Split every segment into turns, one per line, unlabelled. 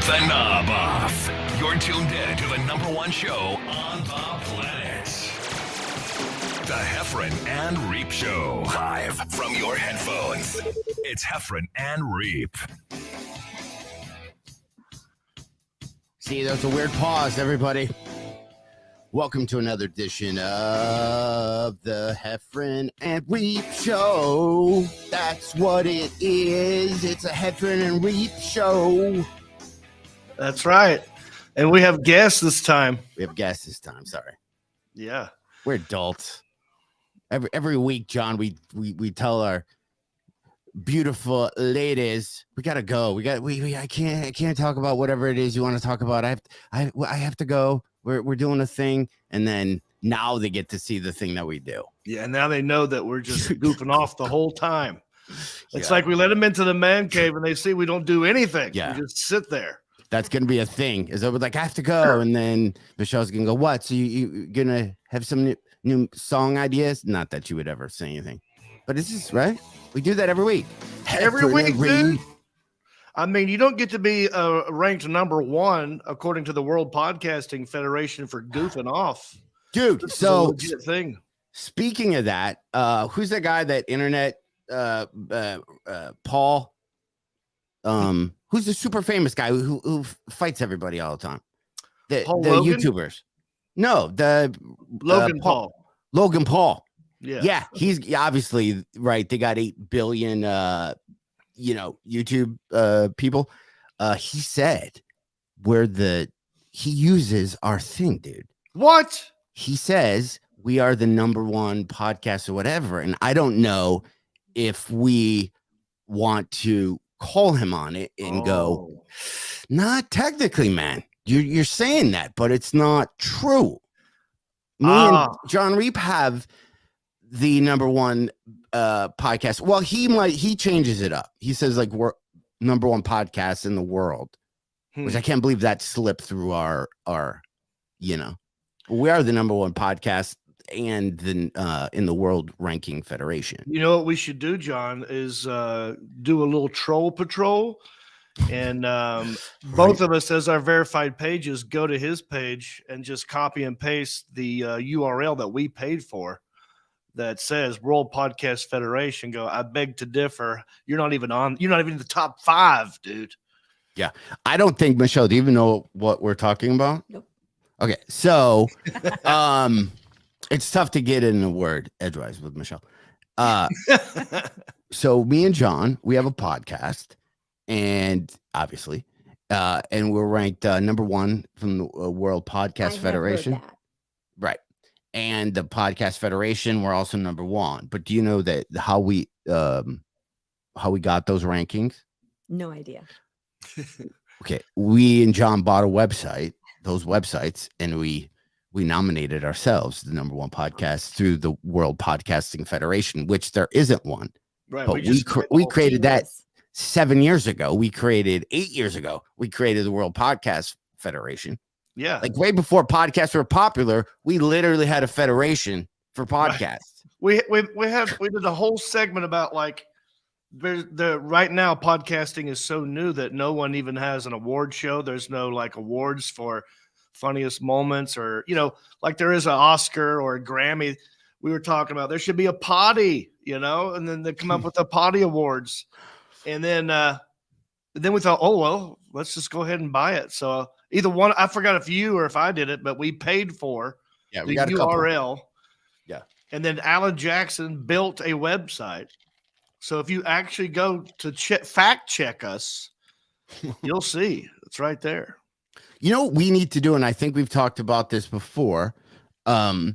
the knob off. You're tuned in to the #1 show on the planet. The Heffron and Reep Show. Live from your headphones. It's Heffron and Reep.
See, there's a weird pause, everybody. Welcome to another edition of the Heffron and Reep Show. That's what it is. It's a Heffron and Reep Show.
That's right. And we have guests this time.
Sorry.
Yeah.
We're adults. Every week, John, we tell our beautiful ladies, we gotta go. I can't talk about whatever it is you want to talk about. I have to go. We're doing a thing, and then now they get to see the thing that we do.
Yeah, and now they know that we're just goofing off the whole time. It's like we let them into the man cave, and they see we don't do anything.
Yeah.
We just sit there.
That's gonna be a thing. Is over like I have to go, and then Michelle's gonna go. What? So you gonna have some new song ideas? Not that you would ever say anything, but it's just right. We do that every week.
Every week, dude. I mean, you don't get to be ranked #1 according to the World Podcasting Federation for goofing off,
dude.
This
so
is a legit thing.
Speaking of that, who's that guy? That internet Paul. Who's the super famous guy who fights everybody all the time? The YouTubers. No, the
Logan Paul.
Logan Paul.
Yeah.
He's obviously right. They got 8 billion YouTube people. He said he uses our thing, dude.
What?
He says we are the #1 podcast or whatever, and I don't know if we want to call him on it and go, not technically, man. You're saying that, but it's not true. Me and Jon Reep have the #1 podcast. Well, he changes it up. He says like we're #1 podcast in the world, which I can't believe that slipped through our we are the #1 podcast and then in the world ranking federation.
You know what we should do, John, is do a little troll patrol, and both of us as our verified pages go to his page and just copy and paste the URL that we paid for that says World Podcast Federation. Go, I beg to differ. You're not even in the top 5, dude.
Yeah. I don't think, Michelle, do you even know what we're talking about?
Nope.
Okay. So it's tough to get in a word edgewise with Michelle. So me and John, we have a podcast, and obviously, and we're ranked #1 from the World Podcast Federation. Right. And the Podcast Federation, we're also #1. But do you know that how we got those rankings?
No idea.
Okay. We and John bought those websites, and we nominated ourselves the #1 podcast through the World Podcasting Federation, which there isn't one.
Right.
But we created that 7 years ago. 8 years ago, we created the World Podcast Federation.
Yeah.
Like way before podcasts were popular, we literally had a federation for podcasts.
Right. We did a whole segment about like right now podcasting is so new that no one even has an award show. There's no like awards for funniest moments, or like there is an Oscar or a Grammy. We were talking about there should be a potty, and then they come up with the potty awards, and then we thought, oh well, let's just go ahead and buy it. So either one, I forgot if you or if I did it, but we paid for
we
the
got
URL.
Yeah,
and then Alan Jackson built a website. So if you actually go to fact check us, you'll see it's right there.
You know what we need to do, and I think we've talked about this before. You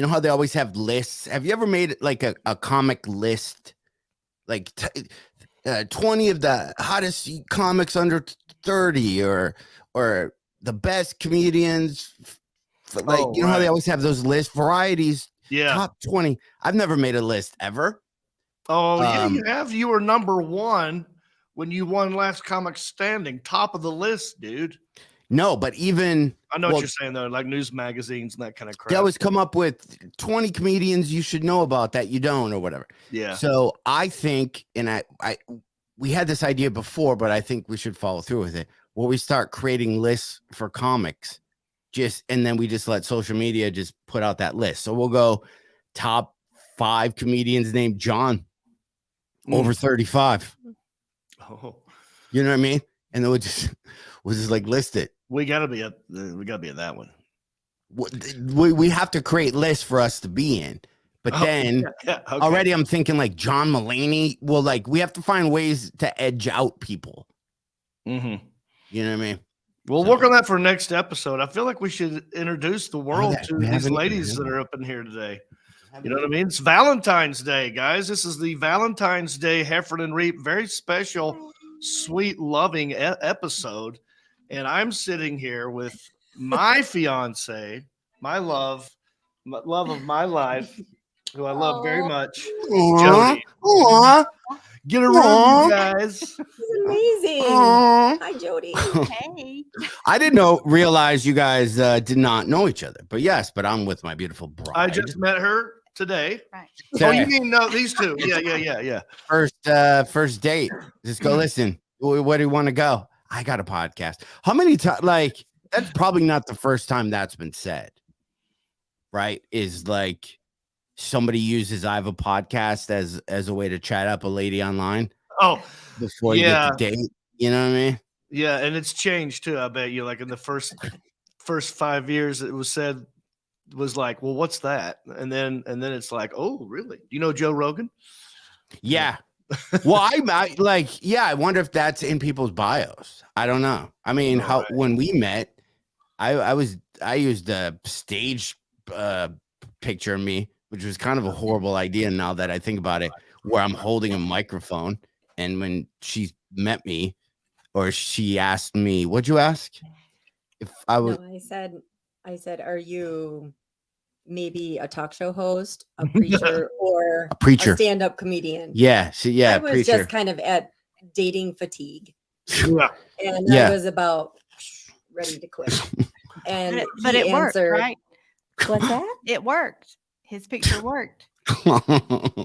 know how they always have lists? Have you ever made like a comic list? Like 20 of the hottest comics under 30 or the best comedians. Like, you know how they always have those lists, varieties, top 20. I've never made a list ever.
Oh, yeah, you have. You were #1 when you won Last Comic Standing, top of the list, dude.
No, but even
I know what you're saying though, like news magazines and that kind of crap.
They always come up with 20 comedians you should know about that you don't or whatever.
Yeah.
So I think, and we had this idea before, but I think we should follow through with it. where we start creating lists for comics, and then we just let social media just put out that list. So we'll go top 5 comedians named John over 35.
Oh,
you know what I mean? And then we'll just like list it.
We gotta be at that one.
We have to create lists for us to be in. But then already I'm thinking like John Mulaney. Well, like we have to find ways to edge out people.
Mm-hmm.
You know what I mean?
We'll work on that for next episode. I feel like we should introduce the world to these ladies that are up in here today. You know what I mean? It's Valentine's Day, guys. This is the Valentine's Day Heffron and Reep, very special, sweet, loving episode. And I'm sitting here with my fiance, my love of my life, who I love very much, Jody.
Aww.
Get a room, you guys.
This is amazing. Hi, Jody.
Hey.
I didn't realize you guys did not know each other, but I'm with my beautiful bride.
I just met her today.
Right.
Oh, you mean no? These two? Yeah.
First date. Just go listen. Where do you want to go? I got a podcast. How many times? Like that's probably not the first time that's been said. Right? Is like somebody uses I have a podcast as a way to chat up a lady online.
Oh,
before you get the date. You know what I mean?
Yeah, and it's changed too. I bet you. Like in the first 5 years, it was like, well, what's that? And then it's like, oh, really? You know Joe Rogan?
Yeah. Well, I wonder if that's in people's bios. I don't know. I mean, when we met, I used a stage picture of me, which was kind of a horrible idea now that I think about it, where I'm holding a microphone. And when she met me, or she asked me, what'd you ask? If I was,
no, I said, are you maybe a talk show host, a preacher, or a stand-up comedian?
Yeah. I
was just kind of at dating fatigue.
Yeah.
And I was about ready to quit. And
but it worked, right?
What's that?
It worked. His picture worked.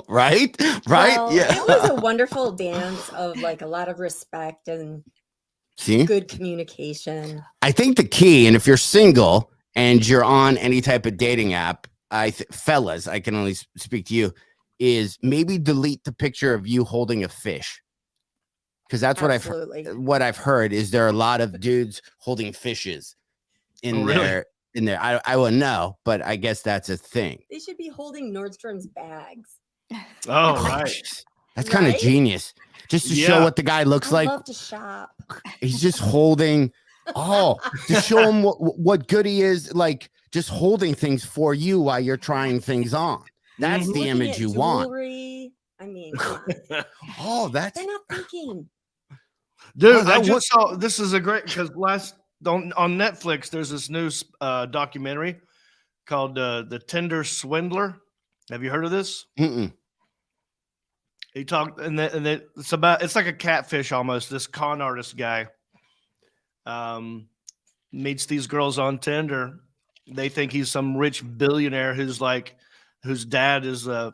right?
Well,
yeah.
It was a wonderful dance of like a lot of respect and good communication.
I think the key, and if you're single and you're on any type of dating app, fellas, I can only speak to you, is maybe delete the picture of you holding a fish. Because that's what I've heard is there are a lot of dudes holding fishes in there. In there, I wouldn't know, but I guess that's a thing.
They should be holding Nordstrom's bags.
Oh, right.
That's kind of genius. Just to show what the guy looks like.
I love to shop.
He's just holding. To show him what good he is, like just holding things for you while you're trying things on. That's the image you want.
I mean,
that's.
They're not thinking.
Dude, I just saw. This is a great because on Netflix, there's this new documentary called the Tinder Swindler. Have you heard of this?
Mm-mm.
He talked, it's like a catfish almost. This con artist guy meets these girls on Tinder. They think he's some rich billionaire whose dad is a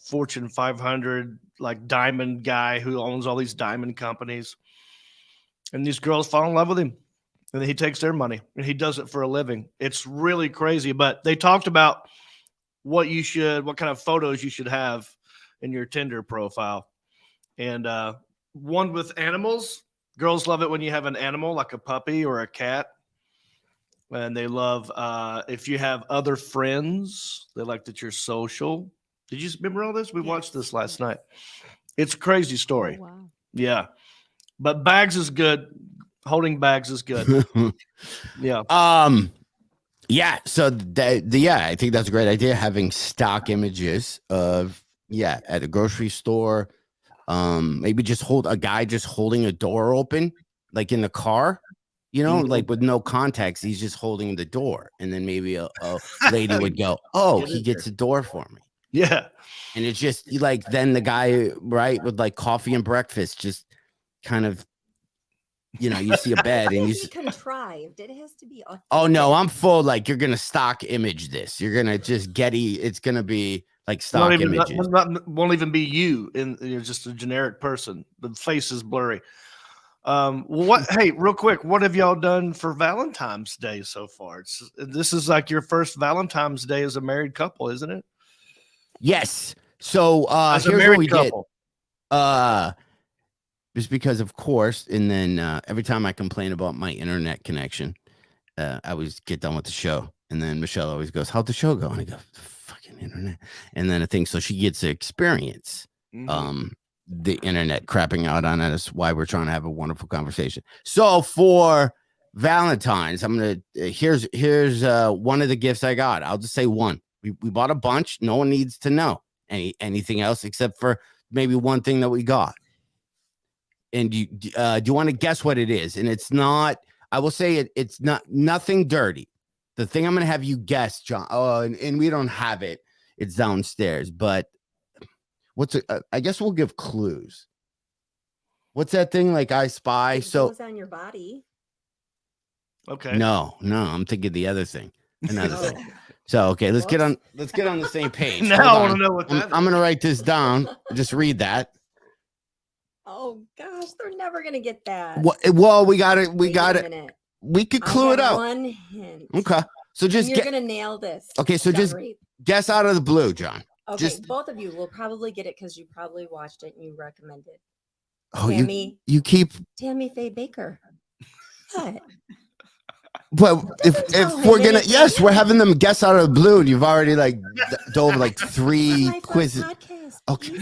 Fortune 500 like diamond guy who owns all these diamond companies. And these girls fall in love with him. And then he takes their money and he does it for a living. It's really crazy. But they talked about what kind of photos you should have in your Tinder profile. And one with animals. Girls love it when you have an animal like a puppy or a cat. And they love if you have other friends. They like that you're social. Did you remember all this? We watched this last night. It's a crazy story.
Oh, wow.
Yeah. But bags is good. Holding bags is good. Yeah.
Yeah. So I think that's a great idea. Having stock images of at a grocery store. Maybe just a guy just holding a door open, like in the car, like with no context. He's just holding the door, and then maybe a lady would go, "Oh, he gets a door for me."
Yeah.
And it's just like then the guy with like coffee and breakfast, just kind of. You see a bed and you see
contrived. It has to be authentic.
Oh no, I'm full. Like you're gonna stock image this. You're gonna just it's gonna be like stock images.
Won't even be you, and you're just a generic person. The face is blurry. Hey, real quick, what have y'all done for Valentine's Day so far? This is like your first Valentine's Day as a married couple, isn't it?
Yes. So
As a
here's what
married
we
couple.
did. Just because, of course, and then every time I complain about my internet connection, I always get done with the show, and then Michelle always goes, "How'd the show go?" And I go, "Fucking internet." And then I think so. She gets to experience the internet crapping out on us. Why we're trying to have a wonderful conversation. So for Valentine's, I'm gonna here's one of the gifts I got. I'll just say one. We bought a bunch. No one needs to know anything else except for maybe one thing that we got. And do you want to guess what it is? And it's not. I will say it's nothing dirty. The thing I'm going to have you guess, John. Oh, and we don't have it. It's downstairs. But what's it? I guess we'll give clues. What's that thing like I Spy?
It goes on your body.
Okay.
No, I'm thinking the other thing. Another thing. So okay, let's get on the same page.
Now I want to know what that
I'm going to write this down. Just read that.
Oh gosh, they're never gonna get that.
Well, we got it. We could clue it out.
One hint.
Okay, so
you're gonna nail this.
Okay, so
Jon
just
Reep.
guess out of the blue, John.
Okay, both of you will probably get it because you probably watched it and you recommended.
Oh,
Tammy,
you keep
Tammy Faye Baker. What?
But if we're gonna, yes, we're having them guess out of the blue, and you've already like dove like 3 quizzes. Okay.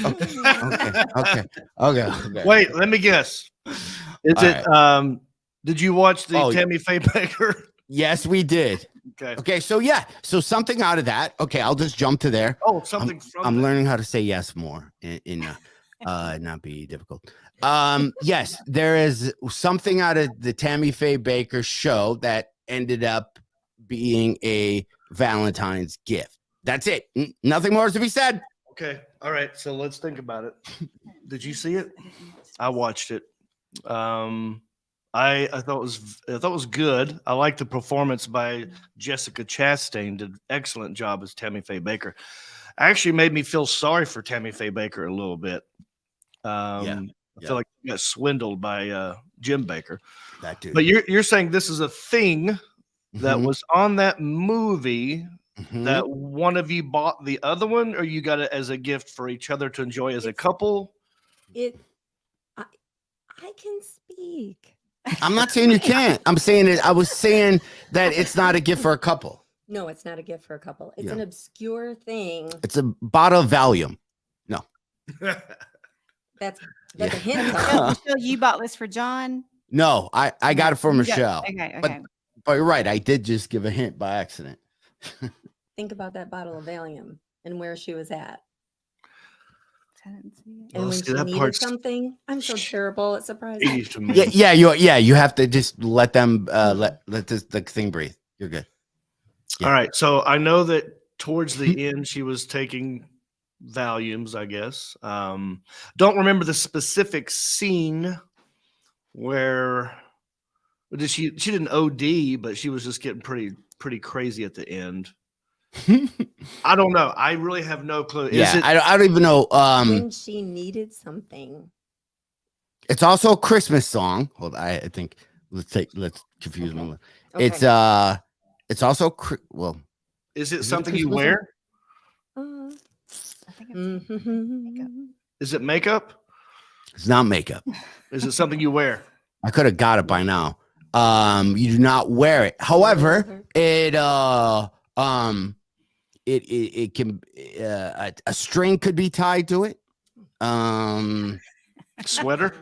Wait, let me guess. Is it?
Right.
Did you watch the Tammy Faye Baker?
Yes, we did. Okay. So yeah. So something out of that. Okay, I'll just jump to there.
Oh, something from.
I'm learning how to say yes more in not be difficult. Yes, there is something out of the Tammy Faye Baker show that ended up being a Valentine's gift. That's it. Nothing more is to be said.
Okay. All right. So let's think about it. Did you see it? I watched it. I thought it was good. I liked the performance by Jessica Chastain. Did an excellent job as Tammy Faye Baker. Actually made me feel sorry for Tammy Faye Baker a little bit. I feel like he got swindled by Jim Baker.
That dude.
But you're saying this is a thing that was on that movie that one of you bought the other one, or you got it as a gift for each other to enjoy as a couple?
I can speak.
I'm not saying you can't. I'm saying it. I was saying that it's not a gift for a couple.
No, it's not a gift for a couple. It's an obscure thing.
It's a bottle of Valium. No.
That's a hint.
Michelle, you bought this for John?
No, I got it for Michelle.
Okay.
But you're right. I did just give a hint by accident.
Think about that bottle of Valium and where she was at. And
Well,
when
see,
she
that
needed
part's
something, I'm so terrible at surprising.
easy to me.
You have to just let them let the thing breathe. You're good. Yeah.
All right. So I know that towards the end she was taking Valiums, I guess. Don't remember the specific scene where she didn't OD, but she was just getting pretty crazy at the end. I don't know. I really have no clue.
I don't even know.
When she needed something.
It's also a Christmas song. Hold on, I think let's confuse them.
Okay.
It's also well.
Is it something you wear?
I think it's makeup.
Is it makeup?
It's not makeup.
Is it something you wear?
I could have got it by now. You do not wear it. However, it can a string could be tied to it.
Sweater?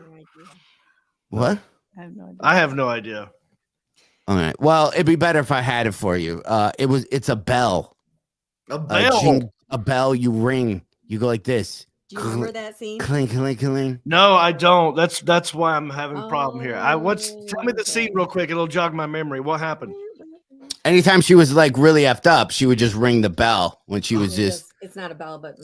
What?
I have no idea.
I have no idea.
All right. Well, it'd be better if I had it for you. It's a bell.
A bell.
A bell you ring. You go like this.
Do you remember that scene?
Cling, cling, cling.
No, I don't. That's why I'm having a problem here. Tell me the scene real quick. It'll jog my memory. What happened?
Anytime she was like really effed up, she would just ring the bell when she was just.
It's not a bell, but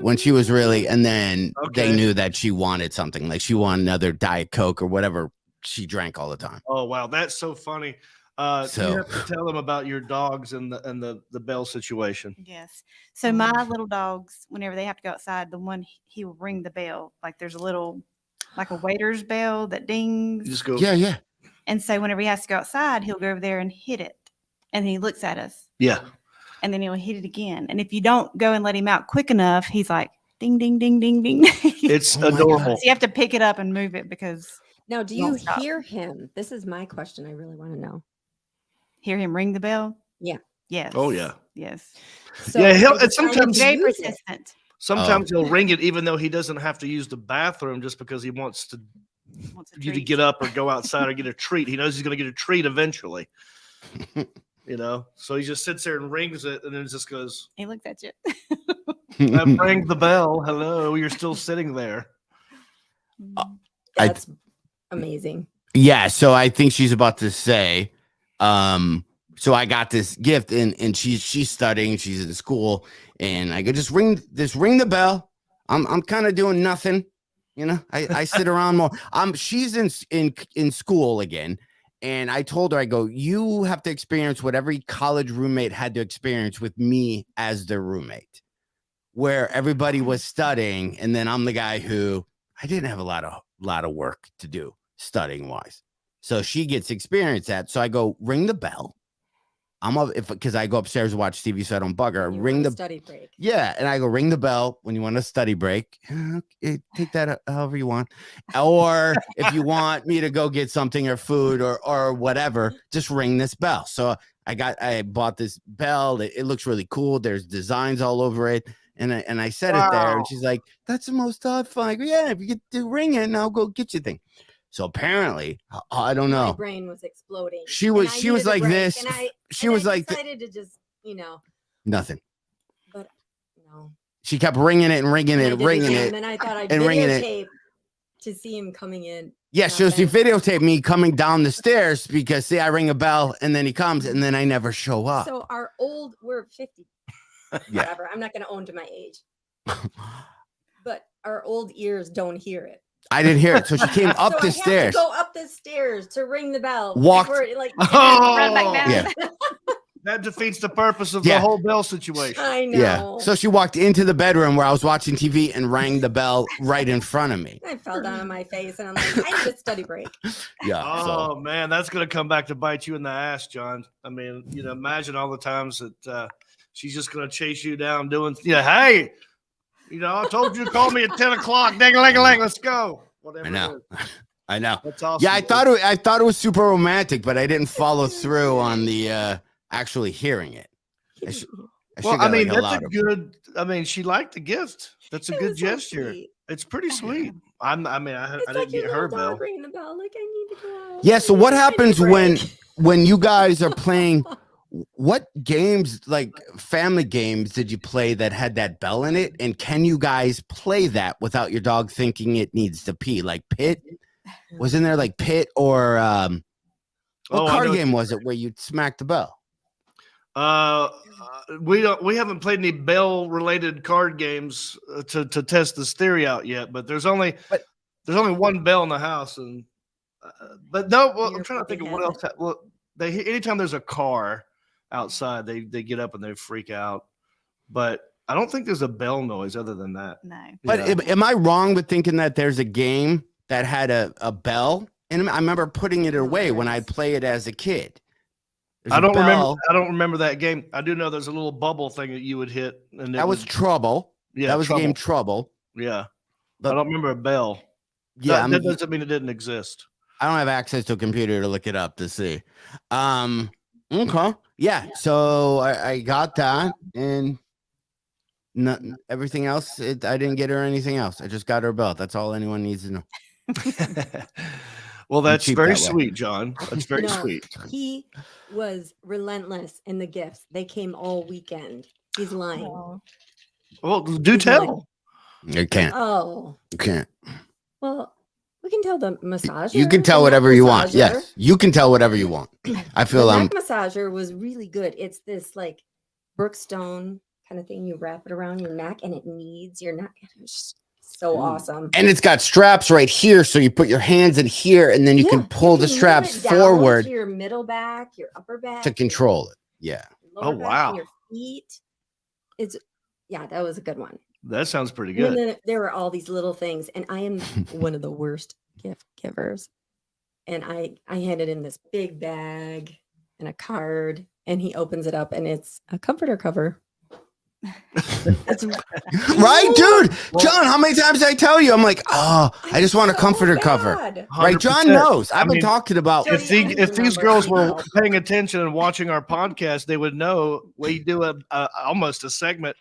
when she was really, and then they knew that she wanted something, like she wanted another Diet Coke or whatever she drank all the time.
Oh wow, that's so funny. You have to tell them about your dogs and the bell situation.
Yes. So my little dogs, whenever they have to go outside, the one he will ring the bell. Like there's a little like a waiter's bell that dings.
You just go.
Yeah.
And so whenever he has to go outside, he'll go over there and hit it. And he looks at us.
Yeah.
And then he'll hit it again. And if you don't go and let him out quick enough, he's like, ding, ding, ding, ding, ding.
It's adorable.
So you have to pick it up and move it because.
Now, do you hear him? This is my question. I really want to know.
Hear him ring the bell?
Yeah.
Yes.
Oh, yeah.
Yes.
So
Yeah,
it's
sometimes
very persistent.
Sometimes he'll ring it even though he doesn't have to use the bathroom just because he wants you to get up or go outside or get a treat. He knows he's going to get a treat eventually. So he just sits there and rings it and then just goes.
He looks at you.
I rang the bell. Hello, you're still sitting there.
That's amazing.
Yeah, so I think she's about to say, so I got this gift and she's studying, she's in school, and I go just ring the bell. I'm kind of doing nothing, I sit around more. She's in school again, and I told her, I go, you have to experience what every college roommate had to experience with me as their roommate, where everybody was studying, and then I'm the guy who I didn't have a lot of work to do studying wise. So she gets experience at. So I go ring the bell. I'm up because I go upstairs to watch TV, so I don't bug her. Ring the
study break.
Yeah, and I go ring the bell when you want a study break. Take that however you want, or if you want me to go get something or food or whatever, just ring this bell. So I bought this bell. It looks really cool. There's designs all over it. And I set it there, and she's like, "That's the most thoughtful." I go, "Yeah, if you get to ring it, and I'll go get you thing." So apparently, I don't know.
My brain was exploding.
She was like this. She was like
decided to just,
nothing.
But no.
She kept ringing it and ringing it and ringing it.
And then I thought I'd
and ringing
videotape to see him coming in.
Yeah, she videotaped me coming down the stairs because I ring a bell and then he comes and then I never show up.
So we're 50. Whatever. I'm not going to own to my age. But our old ears don't hear it.
I didn't hear it. So she came up the stairs.
Go up the stairs to ring the bell.
Walked.
Run back down.
Yeah.
That defeats the purpose of the whole bell situation.
I know.
Yeah. So she walked into the bedroom where I was watching TV and rang the bell right in front of me.
I fell down on my face and I'm like, I need a study break.
Yeah.
Oh, man, that's going to come back to bite you in the ass, John. I mean, imagine all the times that she's just going to chase you down doing, hey, I told you to call me at 10 o'clock. Ding-a-ling-a-ling, let's go. Whatever.
I know.
That's awesome.
Yeah, I thought it was super romantic, but I didn't follow through on the actually hearing it.
That's a good. I mean, she liked the gift. That's a good gesture. It's pretty sweet. I didn't get her bell.
Ringing the bell, like I need to go out.
Yeah. So what happens when you guys are playing? What games, like family games, did you play that had that bell in it? And can you guys play that without your dog thinking it needs to pee? Like Pit? Was in there like Pit or what card game was it where you smack the bell?
We haven't played any bell related card games to test this theory out yet, but there's only one bell in the house, and but no, well, I'm trying to think of what else. Well, anytime there's a car outside, they get up and they freak out, but I don't think there's a bell noise other than that.
No.
But am I wrong with thinking that there's a game that had a bell? And I remember putting it away when I play it as a kid.
I don't remember that game. I do know there's a little bubble thing that you would hit, and
that was Trouble. Yeah, that was the game Trouble.
Yeah, but I don't remember a bell.
Yeah,
that doesn't mean it didn't exist.
I don't have access to a computer to look it up to see. Okay. Yeah. So I got that, and everything else. I didn't get her anything else. I just got her belt. That's all anyone needs to know.
Well, that's very sweet, John. That's very sweet.
He was relentless in the gifts. They came all weekend. He's lying.
Oh.
Well, do tell.
You can't.
Oh.
You can't.
Well, we can tell the massager.
You can tell whatever you want. Yes, you can tell whatever you want. I feel
the neck massager was really good. It's this like Brookstone kind of thing. You wrap it around your neck, and it kneads your neck. It's so awesome.
And it's got straps right here, so you put your hands in here, and then you can pull the straps forward
to your middle back, your upper back
to control it. Yeah.
Oh wow.
Your feet. That was a good one.
That sounds pretty
And
good.
then there were all these little things, and I am one of the worst gift givers. And I handed him this big bag and a card, and he opens it up, and it's a comforter cover. It's
Right, dude. John, how many times did I tell you? I'm like, oh, I just want a
so
comforter cover.
bad.
Right, John
100%.
knows. I've
I
been
mean,
talking about.
Jody,
If these
remember,
girls
I
were
know.
paying attention and watching our podcast, they would know we do almost a segment,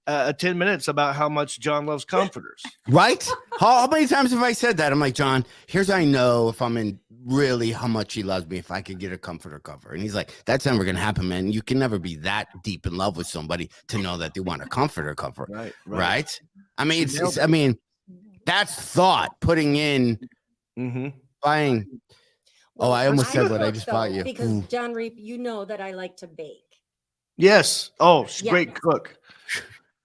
10 minutes about how much John loves comforters.
Right? How many times have I said that? I'm like, John, here's how I know if I'm in really how much he loves me, if I could get a comforter cover. And he's like, that's never going to happen, man. You can never be that deep in love with somebody to know that they want a comforter cover. Right? I mean, I mean, that's thought putting in buying.
Well,
I almost said
I'm
what I
cook,
just
though,
bought you.
Because
Ooh.
Jon Reep, you know that I like to bake.
Yes. Oh, she's a
Yeah.
great cook.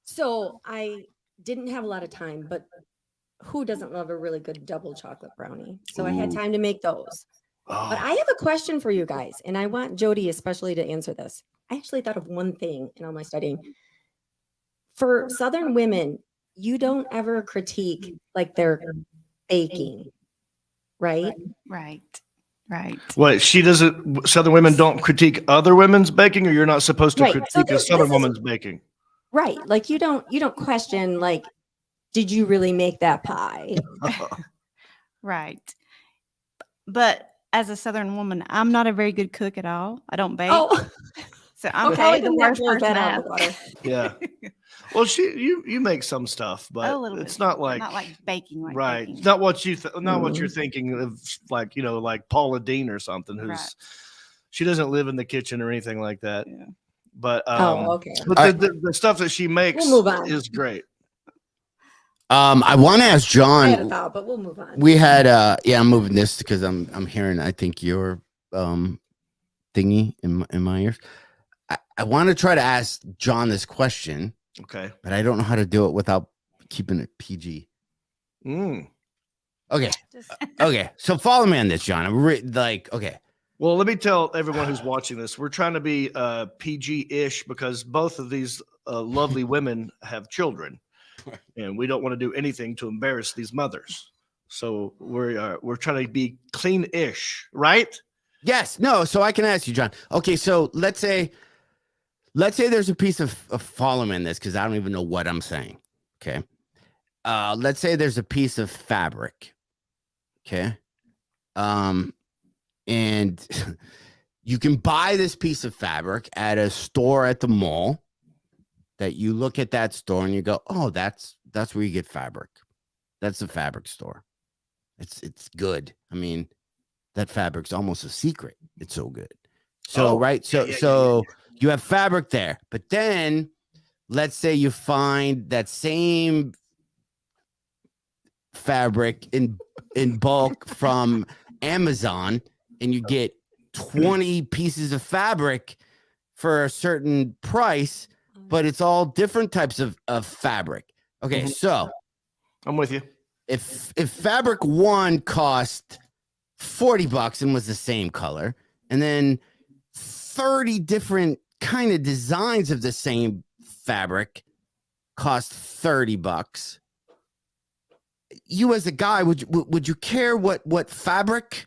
So I didn't have a lot of time, but who doesn't love a really good double chocolate brownie? So I had
Ooh.
time to make those. But I
Oh,
have a question for you guys, and I want Jody especially to answer this. I actually thought of one thing in all my studying. For Southern women, you don't ever critique like their baking, right?
Right.
what she doesn't. Southern women don't critique other women's baking, or you're not supposed to
Right. So
critique a
this
Southern
is-
woman's baking.
Right. Like you don't question like, did you really make that pie?
Right. But as a Southern woman, I'm not a very good cook at all. I don't bake.
Oh,
So I'm
okay.
probably the
then that
worst
blows
person
that
to
out of
ask.
the water.
Yeah. Well, you make some stuff, but
A little
it's
bit.
not like
baking. Like
right.
baking.
It's not what you not what
Mm.
you're thinking of, like like Paula Dean or something. Who's
Right.
she doesn't live in the kitchen or anything like that.
Yeah.
But
Okay.
but
All
the stuff that she makes
We'll move on.
is great.
I want to ask
I had a
John.
thought, but we'll move on.
We had I'm moving this because I'm hearing I think your thingy in my ears. I want to try to ask John this question,
Okay.
but I don't know how to do it without keeping it PG.
Mm.
Okay.
Just-
Okay. So follow me on this, John. I'm okay.
Well, let me tell everyone who's watching this, we're trying to be PG-ish because both of these lovely women have children, and we don't want to do anything to embarrass these mothers. So we're trying to be clean-ish, right?
Yes. No. So I can ask you, John. Okay. So let's say there's a piece of follow me in this because I don't even know what I'm saying. Okay. Let's say there's a piece of fabric. Okay. And you can buy this piece of fabric at a store at the mall that you look at that store and you go, oh, that's where you get fabric. That's the fabric store. It's good. I mean, that fabric's almost a secret. It's so good. So, right. So you have fabric there, but then let's say you find that same fabric in bulk from Amazon and you get 20 pieces of fabric for a certain price, but it's all different types of fabric. Okay. So
I'm with you.
if fabric one cost $40 and was the same color, and then 30 different kind of designs of the same fabric cost $30, you as a guy, would you care what fabric,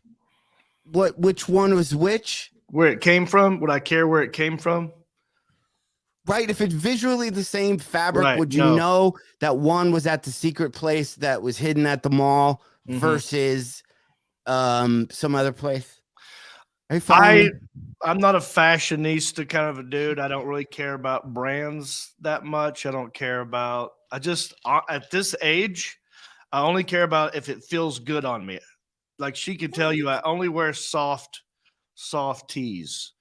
which one was which?
Where it came from? Would I care where it came from?
Right. If it's visually the same fabric,
Right,
would you
no.
know that one was at the secret place that was hidden at the mall
Mhm.
versus some other place? Are you following me?
I'm not a fashionista kind of a dude. I don't really care about brands that much. I don't care about. I just at this age, I only care about if it feels good on me. Like she can tell you, I only wear soft tees.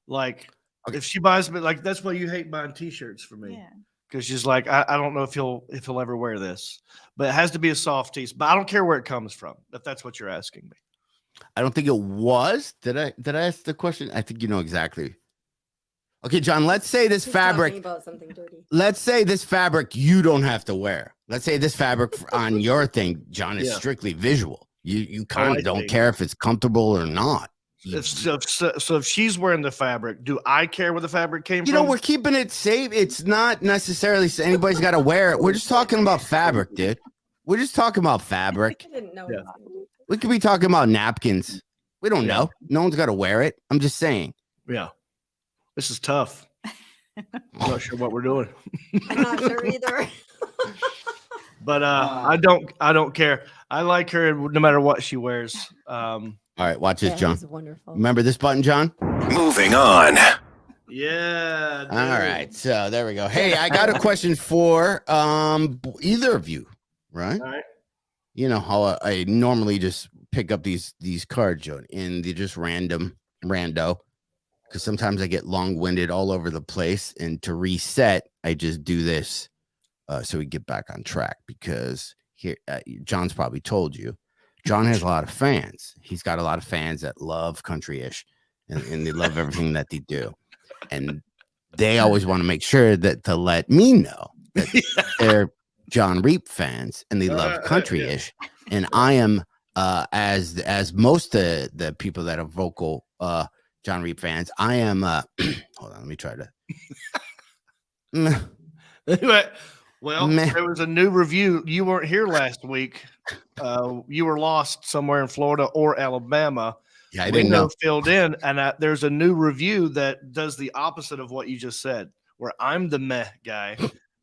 Like
Okay.
if she buys me, like that's why you hate buying T-shirts for me.
Yeah.
Because she's like, I don't know if he'll ever wear this, but it has to be a soft tee. But I don't care where it comes from. If that's what you're asking me.
I don't think it was. Did I ask the question? I think you know exactly. Okay, John, let's say this
He's
fabric.
talking about something dirty.
Let's say this fabric you don't have to wear. Let's say this fabric on your thing, John, is
Yeah.
strictly visual. You
I
kind of don't
see.
care if it's comfortable or not.
If she's wearing the fabric, do I care where the fabric came from?
We're keeping it safe. It's not necessarily anybody's got to wear it. We're just talking about fabric, dude. We're just talking about fabric.
I didn't know.
Yeah.
We could be talking about napkins. We don't know. No one's got to wear it. I'm just saying.
Yeah. This is tough. I'm not sure what we're doing.
I'm not sure either.
But I don't care. I like her no matter what she wears.
All right, watch this, John.
Wonderful.
Remember this button, John?
Moving on.
Yeah. Dude.
All right, so there we go. Hey, I got a question for either of you, right?
All right.
You know how I normally just pick up these cards, Jody, and they're just rando, because sometimes I get long-winded all over the place, and to reset, I just do this so we get back on track, because here, John's probably told you, John has a lot of fans. He's got a lot of fans that love country-ish, and they love everything that they do. And they always want to make sure that to let me know that they're Jon Reep fans and they love country-ish. And I am, as most of the people that are vocal Jon Reep fans, I am, hold on, let me try to.
Anyway, well, there was a new review. You weren't here last week. You were lost somewhere in Florida or Alabama.
Yeah, I didn't know.
Filled in, and there's a new review that does the opposite of what you just said, where I'm the meh guy,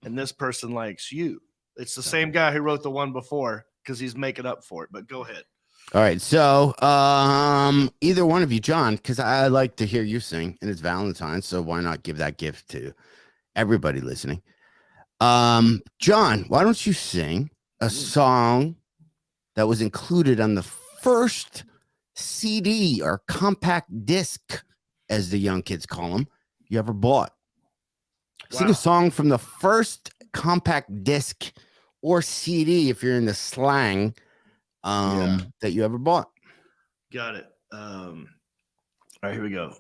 and this person likes you. It's the same guy who wrote the one before because he's making up for it. But go ahead.
All right, so either one of you, John, because I like to hear you sing, and it's Valentine, so why not give that gift to everybody listening? John, why don't you sing a song that was included on the first CD or compact disc, as the young kids call them, you ever bought? Wow. Sing a song from the first compact disc or CD, if you're in the slang, that you ever bought.
Got it. All right, here we go.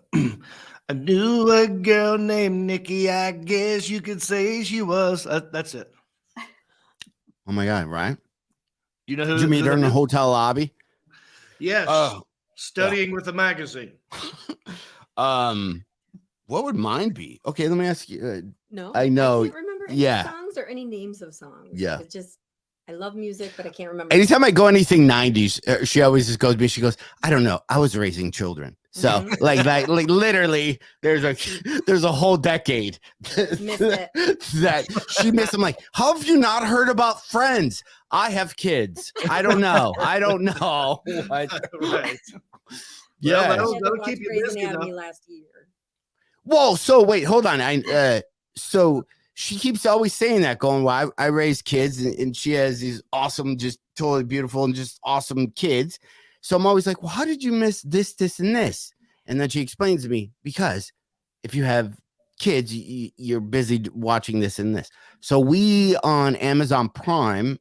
I knew a girl named Nikki. I guess you could say she was. That's it.
Oh my God! Right?
You know who?
Did you meet her in the hotel lobby?
Yes. Studying with a magazine.
What would mine be? Okay, let me ask you.
No,
I know.
I can't remember any songs or any names of songs.
Yeah.
It's just, I love music, but I can't remember.
Anytime I go anything 90s, she always just goes to me. She goes, I don't know. I was raising children. So like literally there's a whole decade that she missed. I'm like, how have you not heard about Friends? I have kids. I don't know. What?
Right.
Yeah.
Well, that'll keep you busy
last year.
Whoa. So wait, hold on. So she keeps always saying that, going, well, I raise kids, and she has these awesome, just totally beautiful and just awesome kids. So I'm always like, well, how did you miss this, this, and this? And then she explains to me, because if you have kids, you're busy watching this and this. So we on Amazon Prime,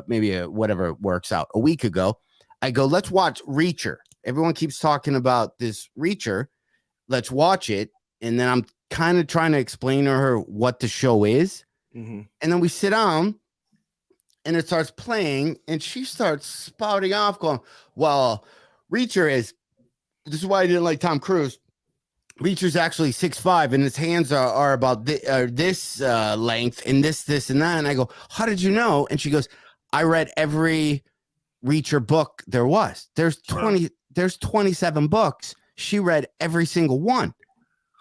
maybe whatever works out, a week ago, I go, let's watch Reacher. Everyone keeps talking about this Reacher. Let's watch it. And then I'm kind of trying to explain to her what the show is. Mm-hmm. And then we sit down and it starts playing, and she starts spouting off, going, well, Reacher this is why I didn't like Tom Cruise. Reacher's actually 6'5", and his hands are about this length, and this, and that. And I go, how did you know? And she goes, I read every Reacher book there was. There's 27 books. She read every single one.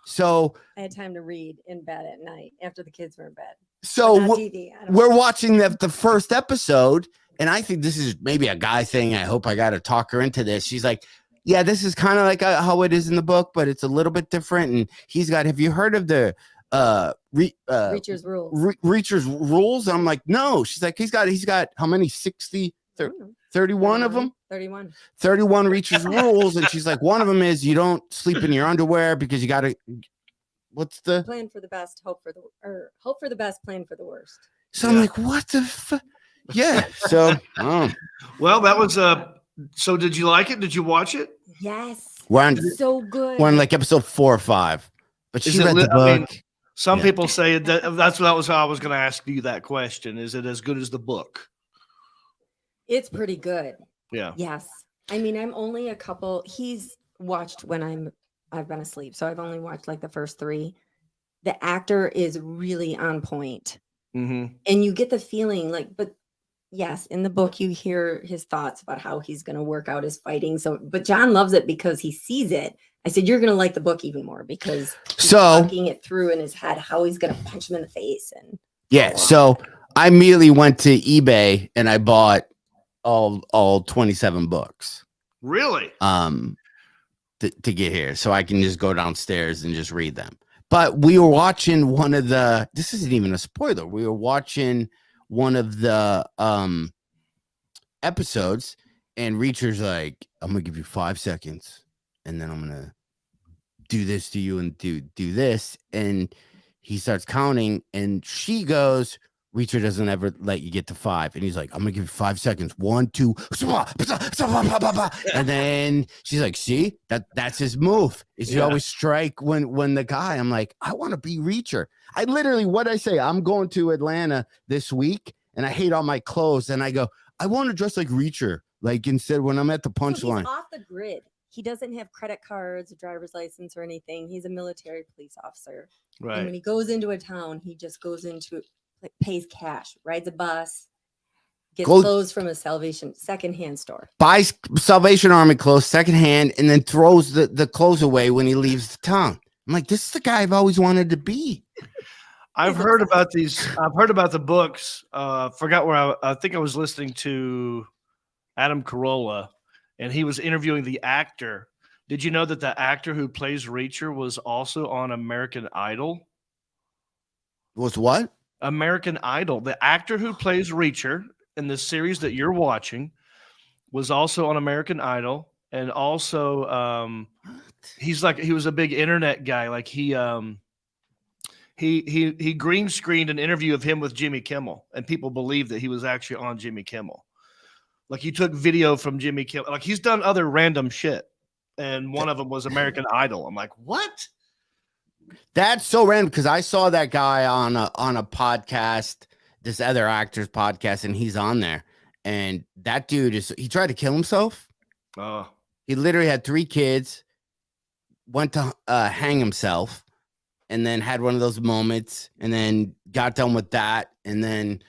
So
I had time to read in bed at night after the kids were in bed.
So we're watching the first episode, and I think this is maybe a guy thing. I hope I got to talk her into this. She's like, yeah, this is kind of like how it is in the book, but it's a little bit different. And he's got, have you heard of the
Reacher's Rules?
Reacher's Rules? And I'm like, no. She's like, he's got how many? 31 of them? 31 Reacher's Rules. And she's like, one of them is you don't sleep in your underwear because you got to, what's the
plan for the best, hope for the best, plan for the worst.
So I'm like, what the yeah. So
well, that was so did you like it? Did you watch it?
Yes.
So
good.
We're on like episode 4 or 5. But she read the book. I mean,
some people say that was how I was going to ask you that question. Is it as good as the book?
It's pretty good.
Yeah.
Yes. I mean, I'm only watched when I've been asleep, so I've only watched like the first 3. The actor is really on point,
Mm-hmm.
and you get the feeling like, but yes, in the book you hear his thoughts about how he's going to work out his fighting. So, but John loves it because he sees it. I said, you're going to like the book even more because he's talking it through in his head, how he's going to punch him in the face. And
yeah. So I immediately went to eBay and I bought all 27 books.
Really?
To get here. So I can just go downstairs and just read them. But we were watching one of the, this isn't even a spoiler. We were watching one of the episodes and Reacher's like, I'm gonna give you 5 seconds and then I'm gonna do this to you and do this, and he starts counting and she goes, Reacher doesn't ever let you get to 5, and he's like, I'm gonna give you 5 seconds, 1, 2, and then she's like, see, that's his move, is he always strike when the guy. I'm like, I want to be Reacher. I literally, what I say, I'm going to Atlanta this week and I hate all my clothes, and I go, I want to dress like Reacher, like instead when I'm at the punchline.
He's off the grid. He doesn't have credit cards, a driver's license, or anything. He's a military police officer.
Right.
And when he goes into a town, he just goes into, like, pays cash, rides a bus, gets clothes from a secondhand store.
Buys Salvation Army clothes secondhand and then throws the clothes away when he leaves the town. I'm like, this is the guy I've always wanted to be.
I've heard about these. I've heard about the books. Forgot where I think I was listening to Adam Carolla, and he was interviewing the actor. Did you know that the actor who plays Reacher was also on American Idol?
Was what?
American Idol. The actor who plays Reacher in the series that you're watching was also on American Idol, and also he was a big internet guy. Like he green screened an interview of him with Jimmy Kimmel, and people believe that he was actually on Jimmy Kimmel. Like he took video from Jimmy Kimmel. Like he's done other random shit, and one of them was American Idol. I'm like, what?
That's so random because I saw that guy on a podcast, this other actor's podcast, and he's on there. And that dude he tried to kill himself.
Oh,
he literally had 3 kids, went to hang himself, and then had one of those moments, and then got done with that, and then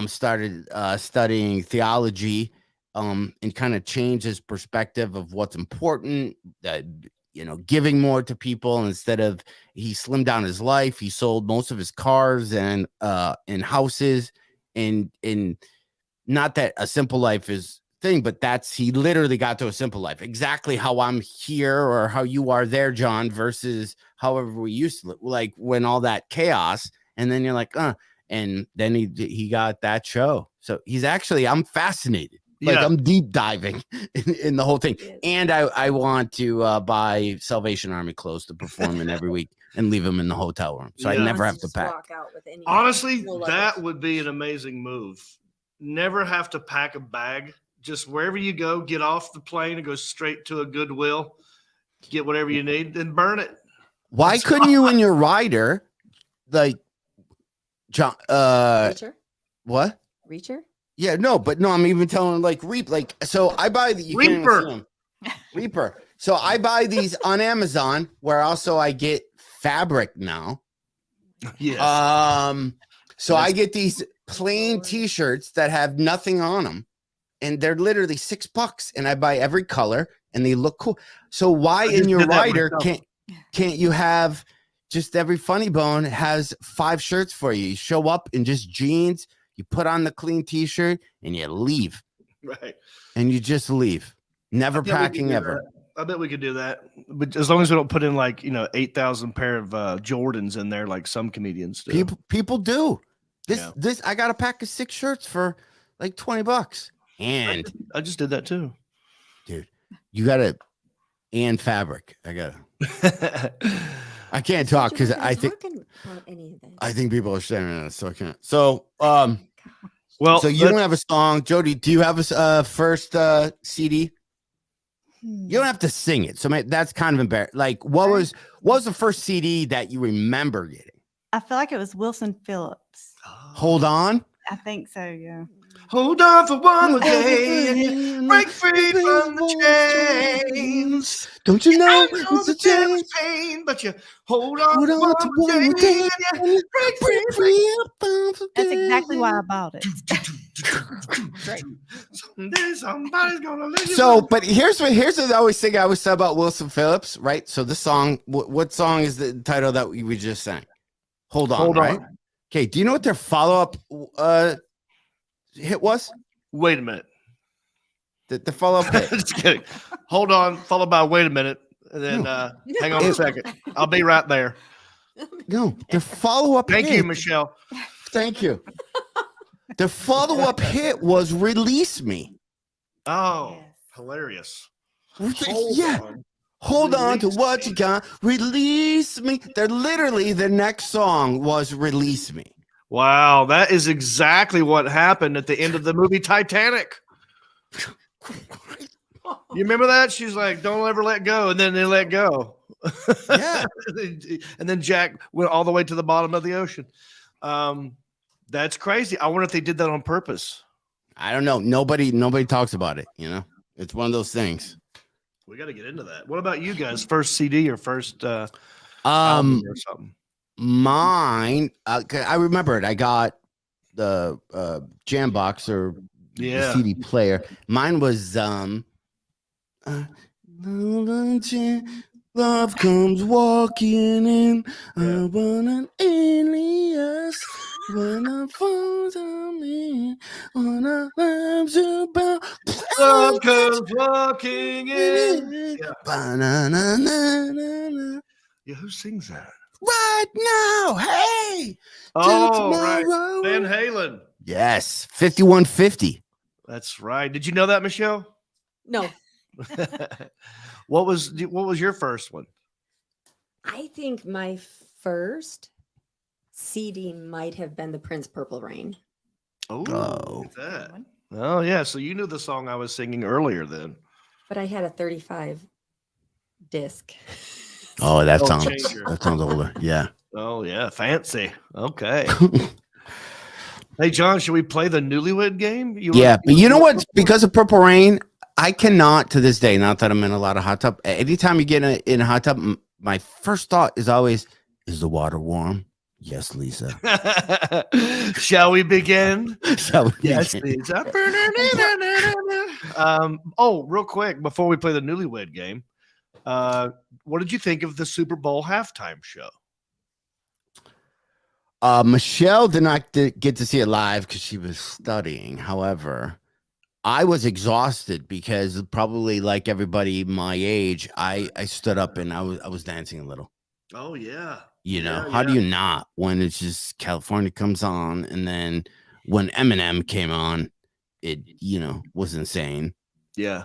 started studying theology, and kind of changed his perspective of what's important, giving more to people instead of, he slimmed down his life. He sold most of his cars and houses, and not that a simple life is thing, but he literally got to a simple life, exactly how I'm here or how you are there, John, versus however we used to live, like when all that chaos, and then you're like, and then he got that show. So he's actually, I'm fascinated. Like I'm deep diving in the whole thing. And I want to buy Salvation Army clothes to perform in every week and leave them in the hotel room. So I never have to pack.
Honestly, that would be an amazing move. Never have to pack a bag. Just wherever you go, get off the plane and go straight to a Goodwill, get whatever you need, then burn it.
Why couldn't you in your rider, like, John,
Reacher?
What?
Reacher?
Yeah, no, I'm even telling like Reap, like, so I buy the Reaper. So I buy these on Amazon, where also I get fabric now.
Yes.
So I get these plain t-shirts that have nothing on them, and they're literally $6, and I buy every color and they look cool. So why in your rider can't you have just every funny bone has 5 shirts for you? You show up in just jeans, you put on the clean t-shirt, and you leave.
Right.
And you just leave. Never packing ever.
I bet we could do that. But as long as we don't put in 8,000 pair of Jordans in there like some comedians do.
People do. This I got a pack of 6 shirts for like $20. And
I just did that too.
Dude, you gotta and fabric. I can't talk because I think people are staring at us, so I can't. So so you don't have a song. Jody, do you have a first CD? You don't have to sing it. So that's kind of embarrassing. Like, what was the first CD that you remember getting?
I feel like it was Wilson Phillips.
Hold on.
I think so, yeah.
Hold on for one more day and you break free from the chains.
Don't you know
I know
it's a
that there was
change?
pain, but you hold on
Hold
for
on
one
to
more
one more
day
day
and you break free.
That's exactly why I bought it.
Great. Someday somebody's gonna let you
So,
know.
but here's the always thing I always say about Wilson Phillips, right? So this song, what song is the title that we just sang? Hold on,
Hold
right?
on.
Okay, do you know what their follow-up hit was?
Wait a minute.
The follow-up hit.
Just kidding. Hold on, followed by wait a minute. And then hang on a second. I'll be right there.
No, the follow-up
Thank
hit.
you, Michelle.
Thank you. The follow-up hit was Release Me.
Oh,
Yes.
hilarious.
Hold on to
Release
what you got. Release me. They're literally the next song was Release Me.
Wow, that is exactly what happened at the end of the movie Titanic. You remember that? She's like, "Don't ever let go," and then they let go.
Yeah.
And then Jack went all the way to the bottom of the ocean. That's crazy. I wonder if they did that on purpose.
I don't know. Nobody talks about it, you know? It's one of those things.
We got to get into that. What about you guys? First CD or first album or something?
Mine, I remember it. I got the jam box or the CD player. Mine was love comes walking in. I want an alias when I fall down in. When I love about
Love comes walking in. Yeah, who sings that?
Right now, hey.
Oh, right. Van Halen.
Yes, 5150.
That's right. Did you know that, Michelle?
No,
What was your first one?
I think my first CD might have been the Prince Purple Rain.
Oh,
Oh.
look at that. Oh, yeah. So you knew the song I was singing earlier then.
But I had a 35 disc.
Oh, that
Oh,
sounds
changer.
older. Yeah.
Oh, yeah. Fancy. Okay. Hey, John, should we play the Newlywed Game?
But you know what? Because of Purple Rain, I cannot to this day, not that I'm in a lot of hot tub. Anytime you get in a hot tub, my first thought is always, is the water warm? Yes, Lisa.
Shall we begin?
Yes,
Lisa. Real quick, before we play the Newlywed Game, what did you think of the Super Bowl halftime show?
Michelle did not get to see it live because she was studying. However, I was exhausted because probably like everybody my age, I stood up and I was dancing a little.
Oh yeah.
You know, how do you not when it's just California comes on, and then when Eminem came on, it was insane.
Yeah.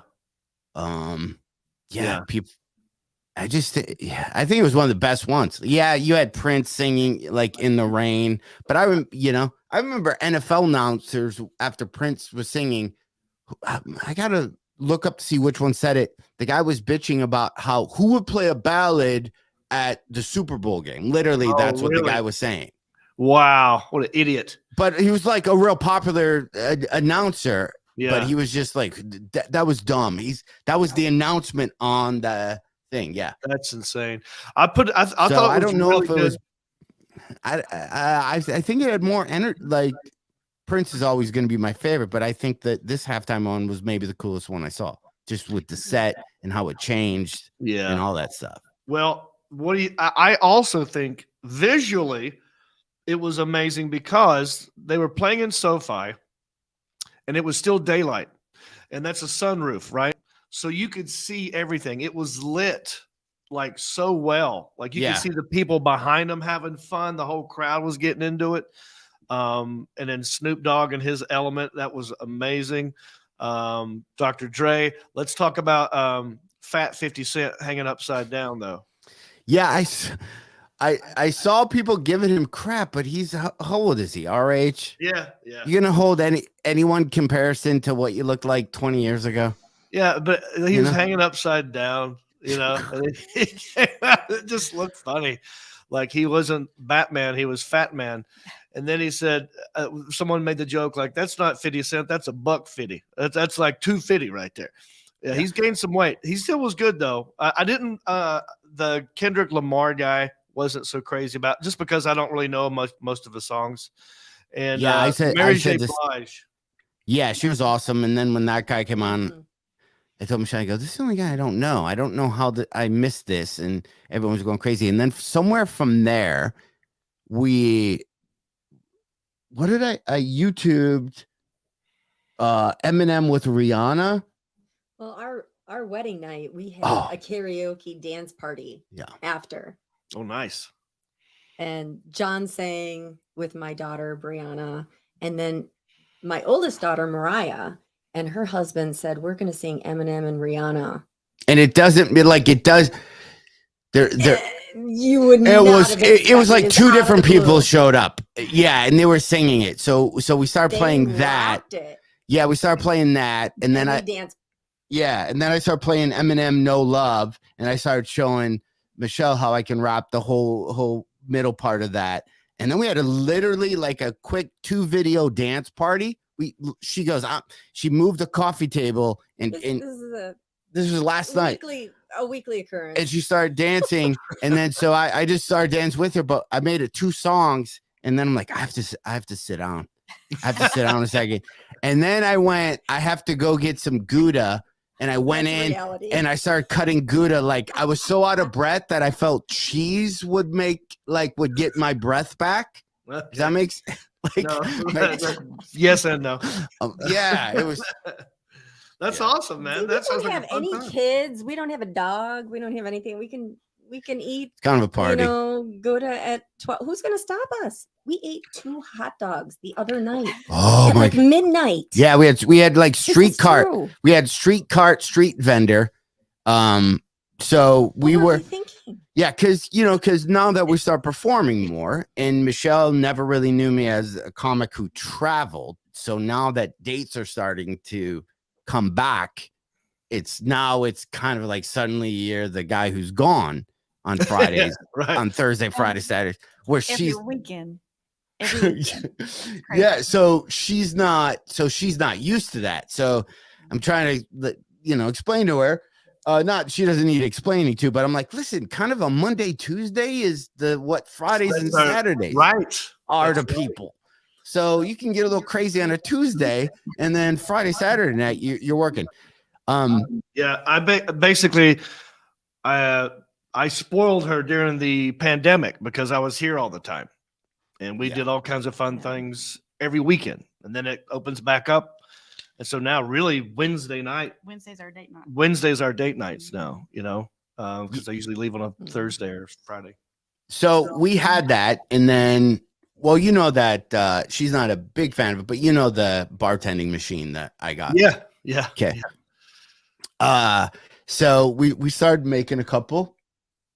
People. I think it was one of the best ones. Yeah, you had Prince singing like In the Rain, but I remember NFL announcers after Prince was singing. I gotta look up to see which one said it. The guy was bitching about who would play a ballad at the Super Bowl game. Literally, that's what the guy was saying.
Wow, what an idiot!
But he was like a real popular announcer.
Yeah.
But he was just like that was dumb. That was the announcement on the thing. Yeah,
that's insane. I thought I don't know if it was.
I think it had more energy. Like Prince is always going to be my favorite, but I think that this halftime one was maybe the coolest one I saw, just with the set and how it changed, and all that stuff.
Well, I also think visually it was amazing because they were playing in SoFi, and it was still daylight, and that's a sunroof, right? So you could see everything. It was lit like so well. Like you could see the people behind them having fun. The whole crowd was getting into it. And then Snoop Dogg and his element, that was amazing. Dr. Dre. Let's talk about Fat 50 Cent hanging upside down though.
Yeah, I saw people giving him crap, but he's how old is he? Our age?
Yeah.
You gonna hold anyone comparison to what you looked like 20 years ago?
Yeah, but he was hanging upside down, and it just looked funny. Like he wasn't Batman, he was Fat Man. And then he said, someone made the joke like, that's not 50 cent, that's $1.50. That's like $2.50 right there. Yeah, he's gained some weight. He still was good though. I didn't. The Kendrick Lamar guy wasn't so crazy about, just because I don't really know most of the songs. And
Yeah, I said this.
Blige.
Yeah, she was awesome. And then when that guy came on, I told Michelle, I go, this is the only guy I don't know. I don't know how I missed this, and everyone was going crazy. And then somewhere from there, I YouTubed Eminem with Rihanna.
Well, our wedding night, we had a karaoke dance party after.
Oh, nice.
And John sang with my daughter, Brianna. And then my oldest daughter, Mariah, and her husband said, we're going to sing Eminem and Rihanna.
And it doesn't like it does.
You would not
it was like two different people showed up. Yeah, and they were singing it. So we started playing that. Yeah, we started playing that, and then I danced. Yeah, and then I started playing Eminem No Love, and I started showing Michelle how I can rap the whole middle part of that. And then we had literally like a quick 2-video dance party. She goes, she moved the coffee table, and this was last night.
A weekly occurrence.
And she started dancing, and then so I just started dancing with her. But I made it 2 songs, and then I'm like, I have to sit down. I have to sit down a second. And then I have to go get some Gouda. And I went in and I started cutting Gouda. Like I was so out of breath that I felt cheese would get my breath back. Does that make sense?
Yes and no.
Yeah, it was.
That's awesome, man.
We don't have any kids. We don't have a dog. We don't have anything. We can eat.
It's kind of a party.
Gouda at 12. Who's going to stop us? We ate 2 hot dogs the other night.
Oh my!
Like midnight.
Yeah, we had like street cart. We had street vendor. So we were thinking. Yeah, because now that we start performing more, and Michelle never really knew me as a comic who traveled. So now that dates are starting to come back, it's kind of like suddenly you're the guy who's gone on Fridays,
right.
On Thursday, Friday, Saturday, where she's
weekend.
Yeah, so she's not used to that. So I'm trying to explain to her. She doesn't need explaining to, but I'm like, listen, kind of a Monday, Tuesday is what Fridays and Saturdays are to people. So you can get a little crazy on a Tuesday, and then Friday, Saturday night you're working.
Yeah, I spoiled her during the pandemic because I was here all the time. And we did all kinds of fun things every weekend. And then it opens back up. And so now really Wednesdays are date night. Wednesdays are date nights now, because I usually leave on a Thursday or Friday.
So we had that. And then, that she's not a big fan of it, but the bartending machine that I got.
Yeah.
Okay. Yeah. So we started making a couple.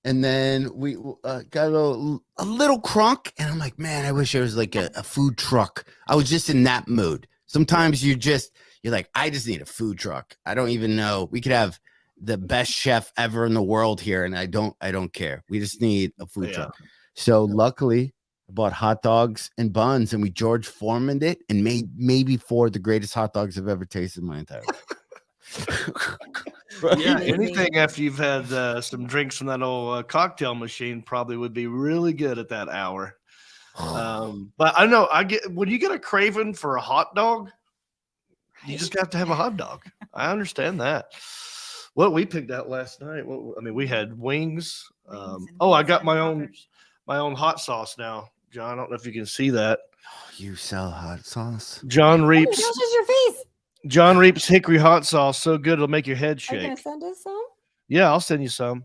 And then we got a little crunk, and I'm like, man, I wish there was like a food truck. I was just in that mood. Sometimes you're like, I just need a food truck. I don't even know. We could have the best chef ever in the world here, and I don't care. We just need a food truck. So luckily, I bought hot dogs and buns, and we George Foremaned it and made maybe 4 of the greatest hot dogs I've ever tasted in my entire life.
Right. Yeah, anything after you've had some drinks from that old cocktail machine probably would be really good at that hour. But I know when you get a craving for a hot dog, you just have to have a hot dog. I understand that. What we picked out last night, we had wings. I got my own hot sauce now, John. I don't know if you can see that.
You sell hot sauce,
Jon Reep's.
That's just your face.
Jon Reep's hickory hot sauce, so good it'll make your head shake.
Are you gonna send us some?
Yeah, I'll send you some.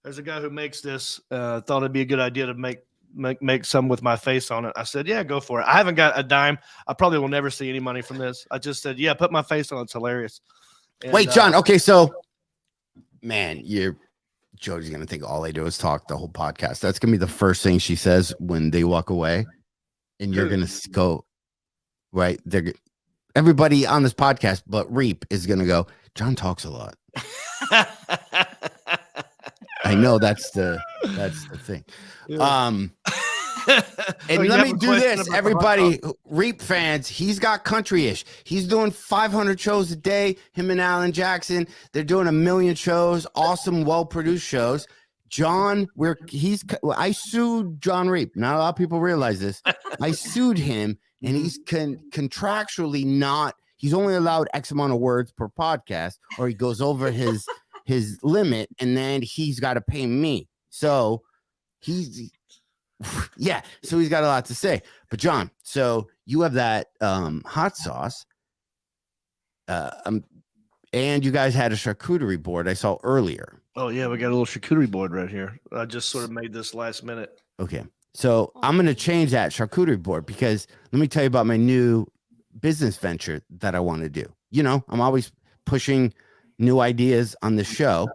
There's a guy who makes this. Thought it'd be a good idea to make some with my face on it. I said, yeah, go for it. I haven't got a dime. I probably will never see any money from this. I just said, yeah, put my face on it. It's hilarious. And,
wait, John. Okay, so man, Jody's gonna think all I do is talk the whole podcast. That's gonna be the first thing she says when they walk away, and you're gonna go right. Everybody on this podcast, but Reep is going to go, John talks a lot. I know that's the thing.
Yeah.
And
you
let
have
me
a
do
question
this,
about the hot
everybody,
sauce?
Reep fans, he's got country-ish. He's doing 500 shows a day, him and Alan Jackson. They're doing 1 million shows, awesome, well-produced shows. John, I sued Jon Reep. Not a lot of people realize this. I sued him, and he's contractually not, he's only allowed X amount of words per podcast, or he goes over his limit, and then he's got to pay me. So he's got a lot to say. But John, so you have that hot sauce, and you guys had a charcuterie board I saw earlier.
Oh yeah, we got a little charcuterie board right here. I just sort of made this last minute.
Okay, so I'm gonna change that charcuterie board because let me tell you about my new business venture that I want to do. You know, I'm always pushing new ideas on the show.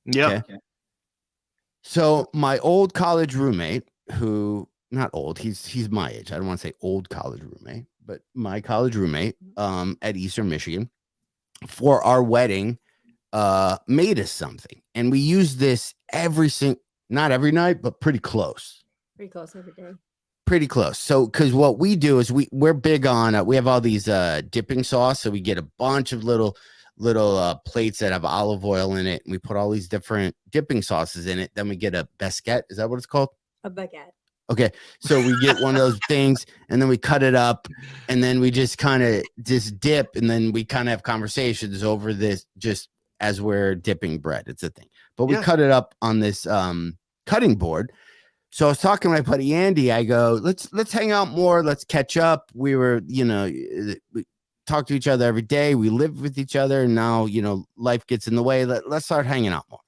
Yeah.
Okay? So my old college roommate, who not old, he's my age. I don't want to say old college roommate, but my college roommate at Eastern Michigan, for our wedding, made us something, and we use this not every night, but pretty close.
Pretty close every day.
Pretty close. So, because what we do is we're big on we have all these dipping sauce, so we get a bunch of little plates that have olive oil in it, and we put all these different dipping sauces in it. Then we get a biscuit. Is that what it's called?
A baguette.
Okay, so we get one of those things, and then we cut it up, and then we just kind of dip, and then we kind of have conversations over this just as we're dipping bread. It's a thing, but we cut it up on this cutting board. So I was talking to my buddy Andy. I go, let's hang out more. Let's catch up. We were, we talk to each other every day. We live with each other, and now life gets in the way. Let's start hanging out more.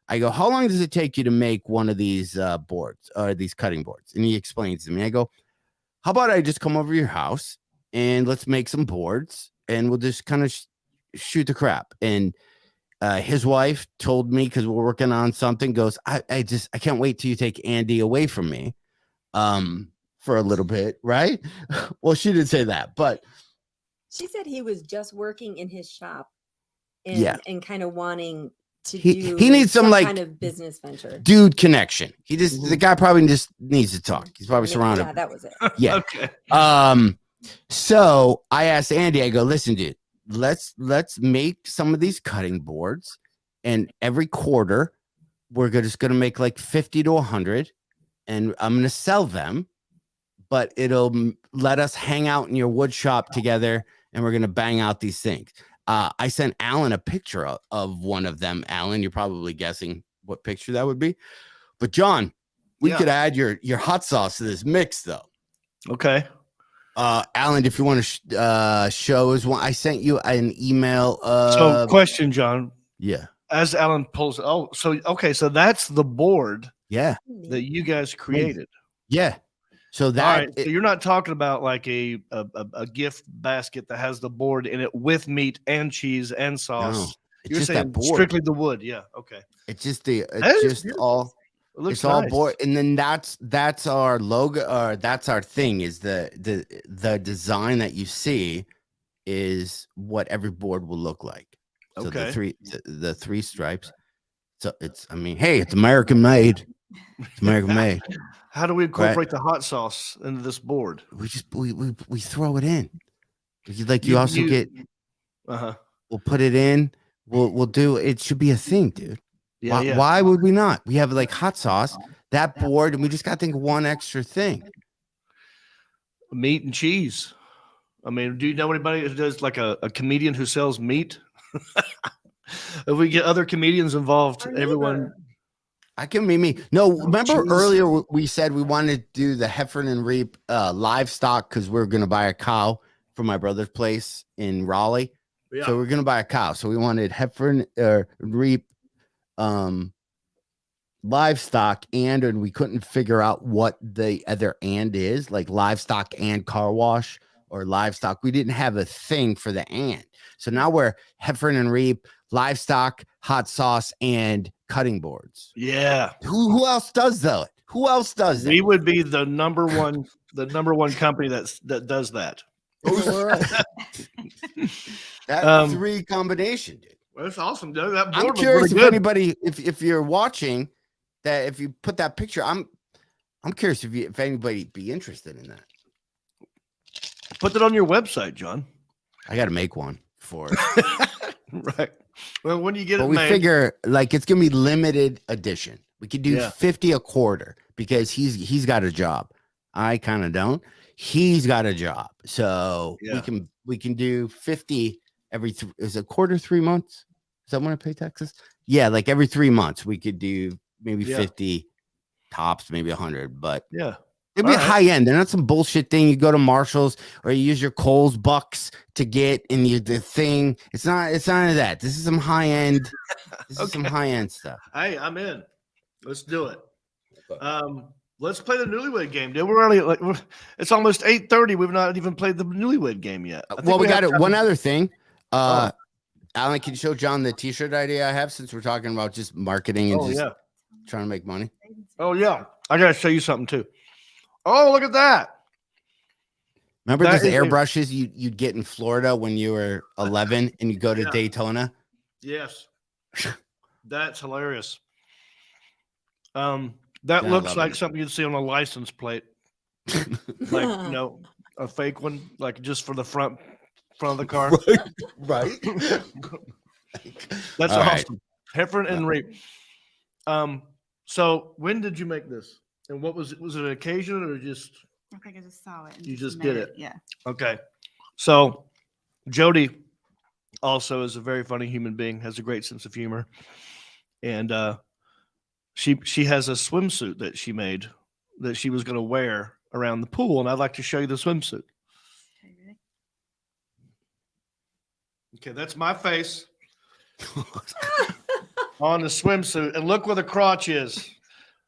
I go, how long does it take you to make one of these boards or these cutting boards? And he explains to me. I go, how about I just come over to your house and let's make some boards and we'll just kind of shoot the crap. And his wife told me, because we're working on something, goes, I can't wait till you take Andy away from me for a little bit, right? Well, she didn't say that, but
she said he was just working in his shop and kind of wanting to do
he needs some like
kind of business venture,
dude connection. The guy probably just needs to talk. He's probably surrounded.
Yeah, that was it.
Yeah.
Okay.
So I asked Andy, I go, listen, dude, let's make some of these cutting boards, and every quarter we're just gonna make like 50 to 100, and I'm gonna sell them, but it'll let us hang out in your wood shop together, and we're gonna bang out these things. I sent Alan a picture of one of them. Alan, you're probably guessing what picture that would be. But John, we could add your hot sauce to this mix, though.
Okay.
Alan, if you want to show us one, I sent you an email.
So, question, John.
Yeah.
As Alan pulls, so that's the board.
Yeah.
That you guys created.
Yeah. So that,
all right, so you're not talking about like a gift basket that has the board in it with meat and cheese and sauce.
No,
you're
just
saying
that board.
Strictly the wood. Yeah. Okay.
It's just all.
It looks
it's all
nice.
board, and then that's our logo, or that's our thing. Is the design that you see is what every board will look like. So the three stripes. So it's it's American made. It's American made.
How do we incorporate the hot sauce into this board?
We just we throw it in. You also get. We'll put it in. We'll do. It should be a thing, dude.
Yeah,
why would we not? We have like hot sauce, that board, and we just got to think of one extra thing.
Meat and cheese. Do you know anybody who does like a comedian who sells meat? If we get other comedians involved, everyone.
I can meet me. No, remember earlier we said we wanted to do the Heffron and Reep livestock because we're going to buy a cow from my brother's place in Raleigh. Yeah. So we're going to buy a cow. So we wanted Heffron Reep livestock and we couldn't figure out what the other and is, like livestock and car wash or livestock. We didn't have a thing for the and. So now we're Heffron and Reep, livestock, hot sauce, and cutting boards.
Yeah.
Who else does that? Who else does that?
We would be the number one company that does that.
That three combination, dude.
Well, that's awesome, dude. That board
I'm curious if anybody, if you're watching that, if you put that picture, I'm curious if anybody be interested in that.
Put that on your website, John.
I got to make one for it.
Right. Well, when you get
But
it
we
made,
figure like it's gonna be limited edition. We could do
Yeah.
50 a quarter because he's got a job. I kind of don't. He's got a job, so
Yeah.
we can do 50 every. Is a quarter 3 months? Is that when I pay taxes? Yeah, like every 3 months we could do maybe
Yeah.
50 tops, maybe 100, but
yeah.
it'd be
All right.
high end. They're not some bullshit thing. You go to Marshall's or you use your Kohl's bucks to get in the thing. It's not none of that. This is some high end. This is some
Okay.
high end stuff.
Hey, I'm in. Let's do it. Let's play the Newlywed Game, dude. We're already it's almost 8:30. We've not even played the Newlywed Game yet. I think
Well, we got
have
it. One other thing.
Oh.
Alan, can you show John the t-shirt idea I have since we're talking about just marketing and
Oh
just
yeah.
trying to make money?
Oh yeah. I gotta show you something too. Oh, look at that.
Remember
That
those
is a-
airbrushes you'd get in Florida when you were 11 and you go to
Yeah.
Daytona?
Yes. That's hilarious. That
Yeah, I
looks
love
like
it.
something you'd see on a license plate. Like, a fake one, like just for the front of the car.
Right.
That's
All right.
awesome. Heffron and Reep. So when did you make this? And what was it? Was it an occasion or just
I think I just saw it. And
You just
made
did it.
Yeah.
okay? So Jody also is a very funny human being, has a great sense of humor. And she has a swimsuit that she made that she was gonna wear around the pool, and I'd like to show you the swimsuit.
Okay, ready?
Okay, that's my face on the swimsuit. And look where the crotch is.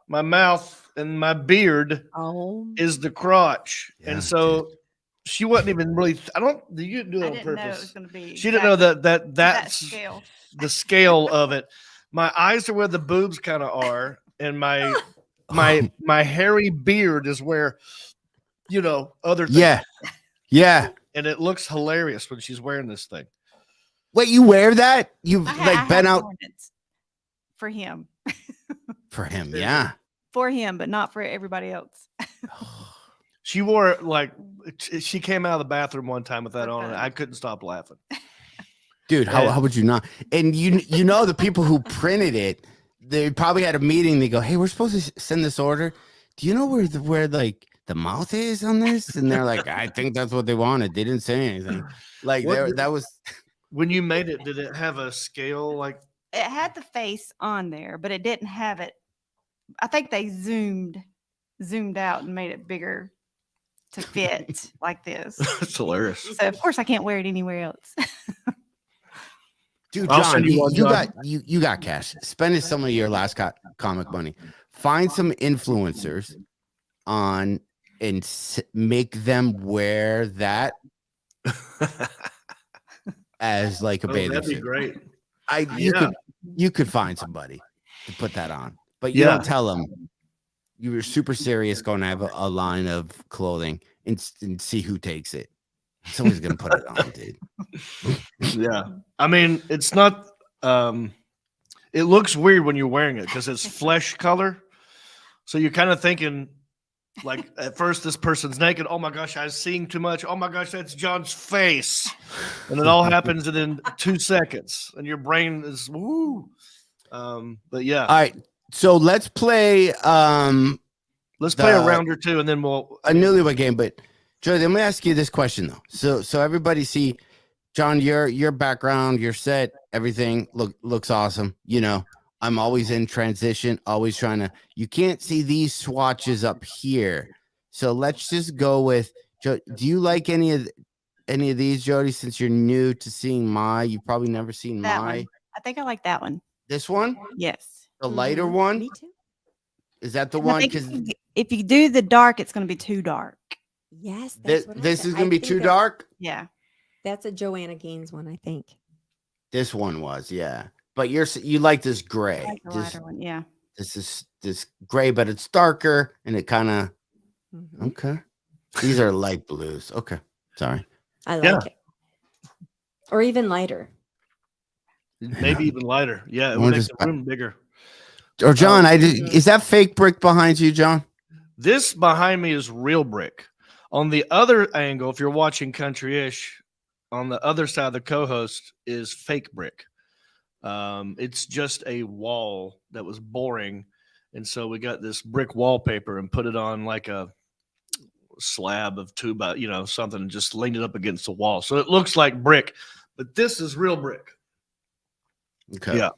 My mouth and my beard
Oh,
is the crotch.
Yeah,
And so she wasn't even really, you didn't do it
I
on
didn't know it
purpose.
was going to be.
She didn't know that
that
that's
scale.
the scale of it. My eyes are where the boobs kind of are. And my hairy beard is where, other things.
Yeah. Yeah.
And it looks hilarious when she's wearing this thing.
Wait, you wear that? You've
I
like been
have
out
worn it for him,
for him. Yeah.
but not for everybody else.
She wore it like she came out of the bathroom one time with that
For
on. And
fun.
I couldn't stop laughing.
Dude, how
Yeah.
would you not? And you know the people who printed it, they probably had a meeting. They go, "Hey, we're supposed to send this order. Do you know where like the mouth is on this?" And they're like, "I think that's what they wanted. They didn't say anything." Like that was
When you made it, did it have a scale like?
It had the face on there, but it didn't have it. I think they zoomed out and made it bigger to fit like this.
It's hilarious.
So of course I can't wear it anywhere else.
dude.
I'll
John,
send you one, John.
you got cash. Spend some of your last comic money. Find some influencers on and make them wear that as like a bathing
that'd be
suit.
great.
You could find somebody to put that on, but you
Yeah.
don't tell them you were super serious going to have a line of clothing and see who takes it. Somebody's gonna put it on, dude.
Yeah. I mean, it's not. It looks weird when you're wearing it because it's flesh color. So you're kind of thinking, like, at first, this person's naked. Oh my gosh, I was seeing too much. Oh my gosh, that's John's face. And it all happens in 2 seconds. And your brain is, woo. But yeah,
All right, so let's play
let's play a
the-
round or two and then we'll.
a newlywed game. But Jody, let me ask you this question though. So everybody see, John, your background, your set, everything looks awesome. You know, I'm always in transition, always trying to. You can't see these swatches up here, so let's just go with. Do you like any of these, Jody? Since you're new to seeing you've probably never seen
That
my.
one. I think I like that one.
This one,
Yes.
the lighter
Mhm.
one,
Me too.
is that the
And I
one?
think
Because
if you do the dark, it's going to be too dark.
Yes,
this
that's what I
is
said.
gonna
I
be
think
too
that's-
dark.
Yeah.
That's a Joanna Gaines one, I think.
This one was, yeah. But you like this gray.
I like the
This
lighter one. Yeah.
is this gray, but it's darker and it kind of
Mhm.
okay. These are light blues. Okay, sorry.
I like
Yeah.
it. Or even lighter.
Maybe even lighter. Yeah, it
Or
would make
just-
the room bigger.
Or John,
Oh,
is that fake brick behind you, John?
This behind me is real brick. On the other angle, if you're watching Country-ish, on the other side of the co-host is fake brick. It's just a wall that was boring. And so we got this brick wallpaper and put it on like a slab of 2x, something, and just leaned it up against the wall. So it looks like brick, but this is real brick.
Okay.
Yeah.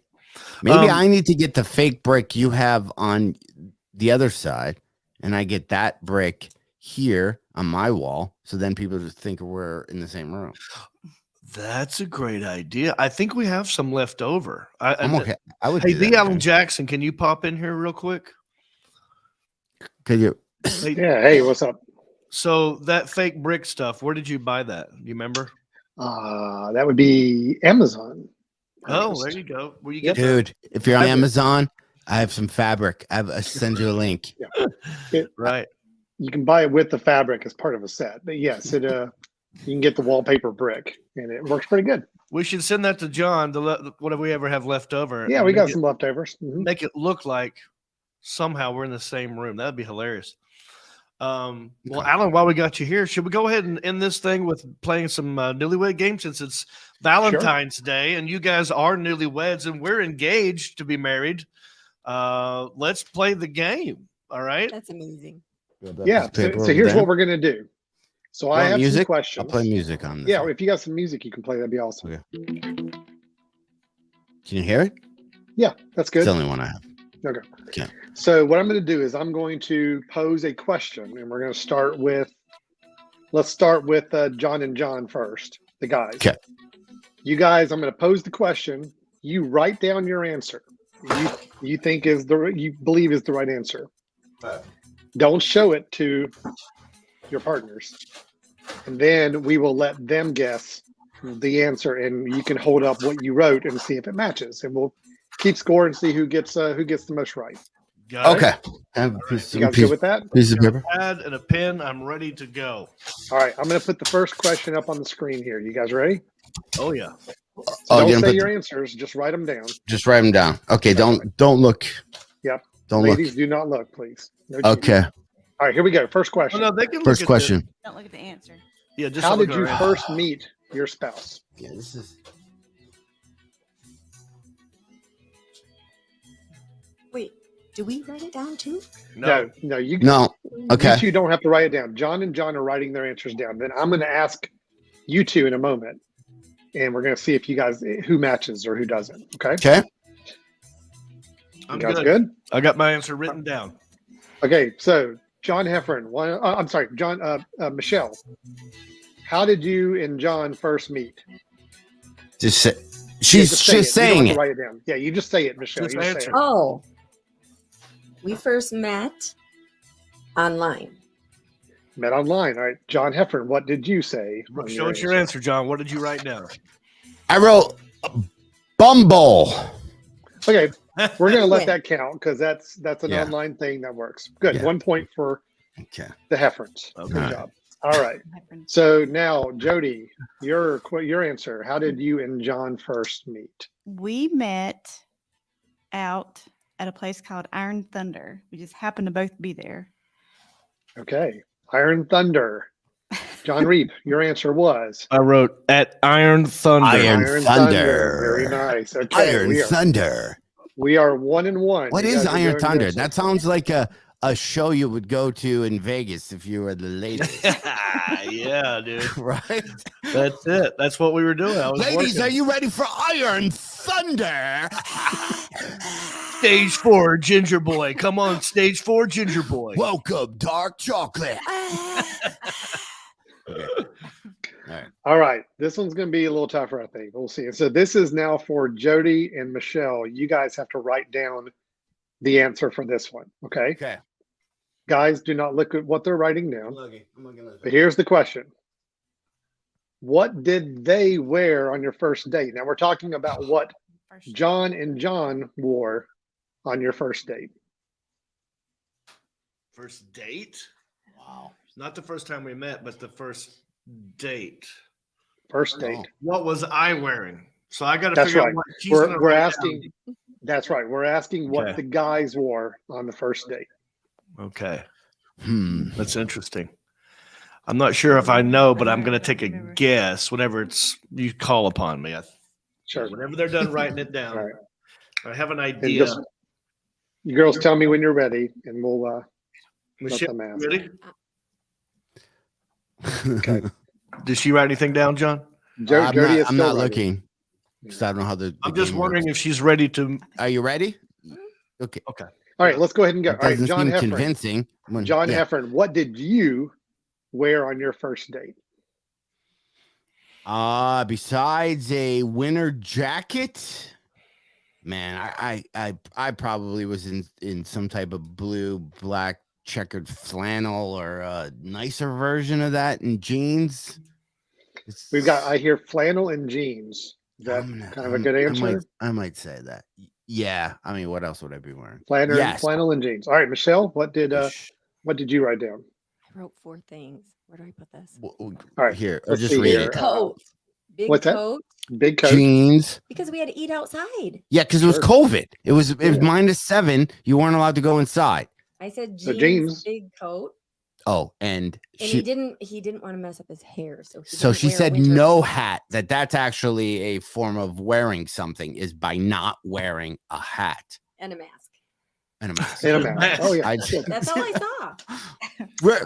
Maybe I need to get the fake brick you have on the other side, and I get that brick here on my wall. So then people just think we're in the same room.
That's a great idea. I think we have some left over.
I'm okay. I would.
Hey,
do that,
D. Allen
man.
Jackson, can you pop in here real quick?
Could you?
Hey,
Yeah. Hey, what's up?
so that fake brick stuff, where did you buy that? You remember?
That would be Amazon.
Oh, there you go. Where you
Yep.
get
Dude, if you're on
I did.
Amazon, I have some fabric. I send you a link.
right.
You can buy it with the fabric as part of a set. But yes, it you can get the wallpaper brick, and it works pretty good.
We should send that to John. Whatever we ever have left over.
Yeah,
and
we got
make
some leftovers. Mhm.
Make it look like somehow we're in the same room. That'd be hilarious. Well, Alan, while we got you here, should we go ahead and end this thing with playing some Newlywed Game, since it's Valentine's Day and you guys are newlyweds and we're engaged to be married? Let's play the game. All right.
That's amazing.
Yeah. So here's what we're gonna do. So I have
music?
some questions.
I'll play music on this.
Yeah,
one.
if you got some music you can play, that'd be awesome.
Okay. Can you hear it?
Yeah, that's good.
It's the only one I have.
Okay. So what I'm going to do is I'm going to pose a question, and we're going to start with. Let's start with Jon and Jon first, the guys.
Okay.
You guys, I'm going to pose the question. You write down your answer. You think you believe is the right answer. Don't show it to your partners, and then we will let them guess the answer, and you can hold up what you wrote and see if it matches, and we'll keep score and see who gets the most right.
Got it?
Okay.
You guys good with that?
Piece of paper.
Pad and a pen. I'm ready to go.
All right, I'm going to put the first question up on the screen here. You guys ready?
Oh yeah.
So
Oh,
don't
you're gonna
say
put
your answers. Just write them down.
Just write them down. Okay. Don't look.
Yep.
Don't
Ladies,
look.
do not look, please. No cheating.
Okay.
All right, here we go. First
Oh
question.
no, they can
First
look
question.
Don't look at the answer.
Yeah. Just
How
look
did you
around.
first meet your spouse?
Yeah, this is.
Wait, do we write it down too?
No.
No, you.
No. Okay.
You two don't have to write it down. Jon and Jon are writing their answers down. Then I'm going to ask you two in a moment, and we're going to see if you guys who matches or who doesn't. Okay.
Okay.
I'm
You guys
good.
good?
I got my answer written down.
Okay. So Jon Heffron. I'm sorry, Michelle. How did you and Jon first meet?
Just say.
Yeah,
She's
say
just
it. You don't
saying
have to
it.
write it down. Yeah, you just say it, Michelle.
Just
You just
answer.
say it.
Oh, we first met online.
Met online. All right, Jon Heffron. What did you say? on
Show us your answer, John. What did you write down?
I wrote Bumble.
Okay, we're gonna let
Win.
that count because that's an
Yeah.
online thing that works. Good.
Yeah.
1 point for
Okay.
the Heffrons.
Okay.
Good
All right.
job. All right. So now, Jody, your answer. How did you and Jon first meet?
We met out at a place called Iron Thunder. We just happened to both be there.
Okay, Iron Thunder. Jon Reep, your answer was
I wrote at Iron Thunder.
Iron Thunder.
Very nice. Okay,
Iron Thunder.
we are 1-1.
What
You
is
guys are
Iron
doing
Thunder?
good.
That sounds like a show you would go to in Vegas if you were the ladies,
Yeah, dude.
right?
That's it. That's what we were doing. I was
Ladies,
working.
are you ready for Iron Thunder?
Stage 4, Ginger Boy. Come on, Stage 4, Ginger Boy.
Welcome, dark chocolate.
All right, this one's going to be a little tougher, I think. We'll see. So this is now for Jody and Michelle. You guys have to write down the answer for this one. Okay,
Okay.
guys, do not look at what they're writing down.
I'm looking at
But here's the question: what did they wear on your first date? Now we're talking about what
First.
Jon and Jon wore on your first date.
First date? Wow. Not the first time we met, but the first date.
First date.
What was I wearing? So I got to
That's
figure
right.
out what she's gonna
We're
write
asking. That's right. We're asking what
Okay.
the guys wore on the first date.
down. Okay. That's interesting. I'm not sure if I know, but I'm going to take a guess whenever you call upon me.
Sure.
Whenever they're done writing it down,
All right.
I have an
And
idea.
just, you girls tell me when you're ready, and we'll let
Michelle,
them ask.
ready?
Okay.
Did she write anything down, John?
Jody is
I'm
still
not
ready.
looking. So I don't know how the
I'm just
game
wondering
works.
if she's ready to.
Are you ready? Okay.
Okay.
All right, let's go ahead and go.
It
All right,
doesn't
John
seem
Heffron.
convincing.
John Heffron, what did you wear on your first date?
Besides a winter jacket, man, I probably was in some type of blue, black, checkered flannel or a nicer version of that in jeans.
We've got, I hear flannel and jeans. Is that kind of a good answer?
I might say that. Yeah. I mean, what else would I be wearing?
Flannel and jeans. All right, Michelle, what did you write down?
I wrote 4 things. Where do I put this?
All right,
here.
let's
Just
see
read
here.
it.
Coat. Big
What's that?
coat.
Big coat.
Jeans.
Because we had to eat outside.
Yeah, because it was COVID. It was -7. You weren't allowed to go inside.
I said
So
jeans, big coat.
Oh, and
he didn't want to mess up his hair.
So she said no hat. That's actually a form of wearing something, is by not wearing a hat.
And a mask.
And a mask.
And a mask. Oh, yeah.
That's all I saw.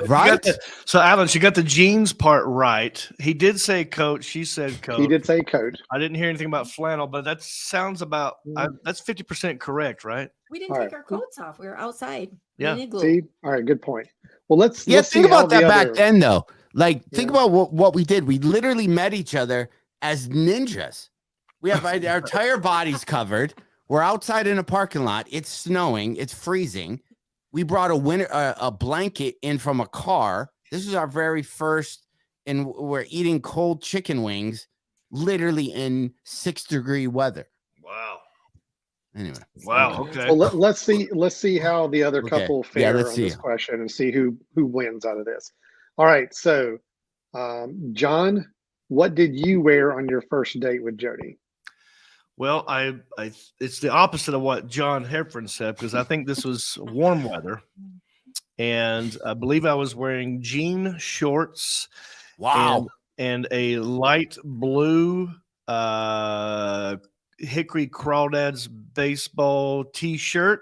Right?
So, Alan, she got the jeans part right. He did say coat. She said coat.
He did say coat.
I didn't hear anything about flannel, but that sounds about, that's 50% correct, right?
We didn't take our coats off. We were outside.
Yeah.
See? All right, good point. Well, let's
think
see
about that back
other...
then, though. Like, think about what we did. We literally met each other as ninjas. We have our entire bodies covered. We're outside in a parking lot. It's snowing. It's freezing. We brought a blanket in from a car. This is our very first, and we're eating cold chicken wings, literally in 6-degree weather.
Wow.
Anyway.
Wow. Okay.
Well, let's see how the other couple fare on
see.
this question and see who wins out of this. All right. So, John, what did you wear on your first date with Jody?
Well, it's the opposite of what John Heffron said, because I think this was warm weather, and I believe I was wearing jean shorts.
Wow.
And a light blue Hickory Crawdads baseball T-shirt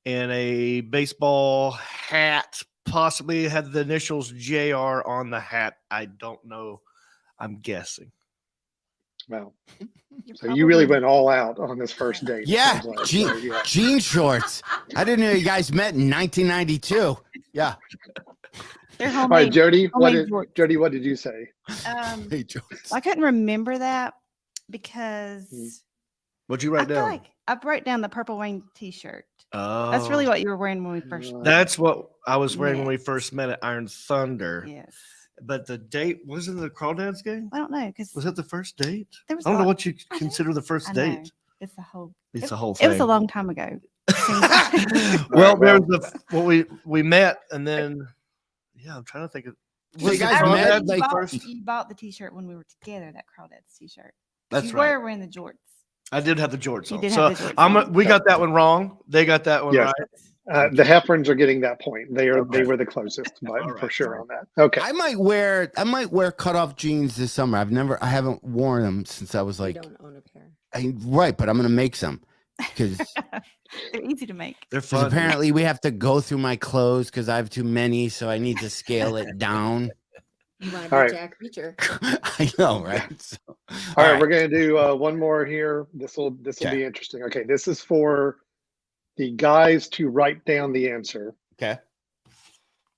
and a baseball hat. Possibly had the initials JR on the hat. I don't know. I'm guessing.
Well, so you really went all out on this first date.
Yeah,
like.
jean shorts. I didn't know you guys met in 1992. Yeah.
They're
All right, Jody. What did you say?
I couldn't remember that because.
What'd you write down?
I wrote down the Purple Rain T-shirt.
Oh,
that's really what you were wearing when we first.
That's what I was wearing when we first met at Iron Thunder.
Yes.
But the date wasn't the Crawdads game?
I don't know, because
was that the first date?
I
don't know what you consider the first date.
It's the whole.
It's the whole thing.
It was a long time ago.
Well, there was we met, and then I'm trying to think of.
So you guys met
like first. You bought the T-shirt when we were together. That Crawdads T-shirt.
That's
you
right.
were wearing the jorts.
I did have the jorts on.
You did
so
have the jorts on.
We got that one wrong. They got that one right.
The Heffrons are getting that point. They were the closest, for sure on that. Okay.
I might wear cutoff jeans this summer. I haven't worn them since I was like.
You don't own a pair.
Right, but I'm gonna make some because
they're easy to make.
They're fun.
Apparently, we have to go through my clothes because I have too many, so I need to scale it down.
You want to be Jack Reacher?
I know, right? So,
all right, we're gonna do one more here. This will be interesting. Okay, this is for the guys to write down the answer.
Okay.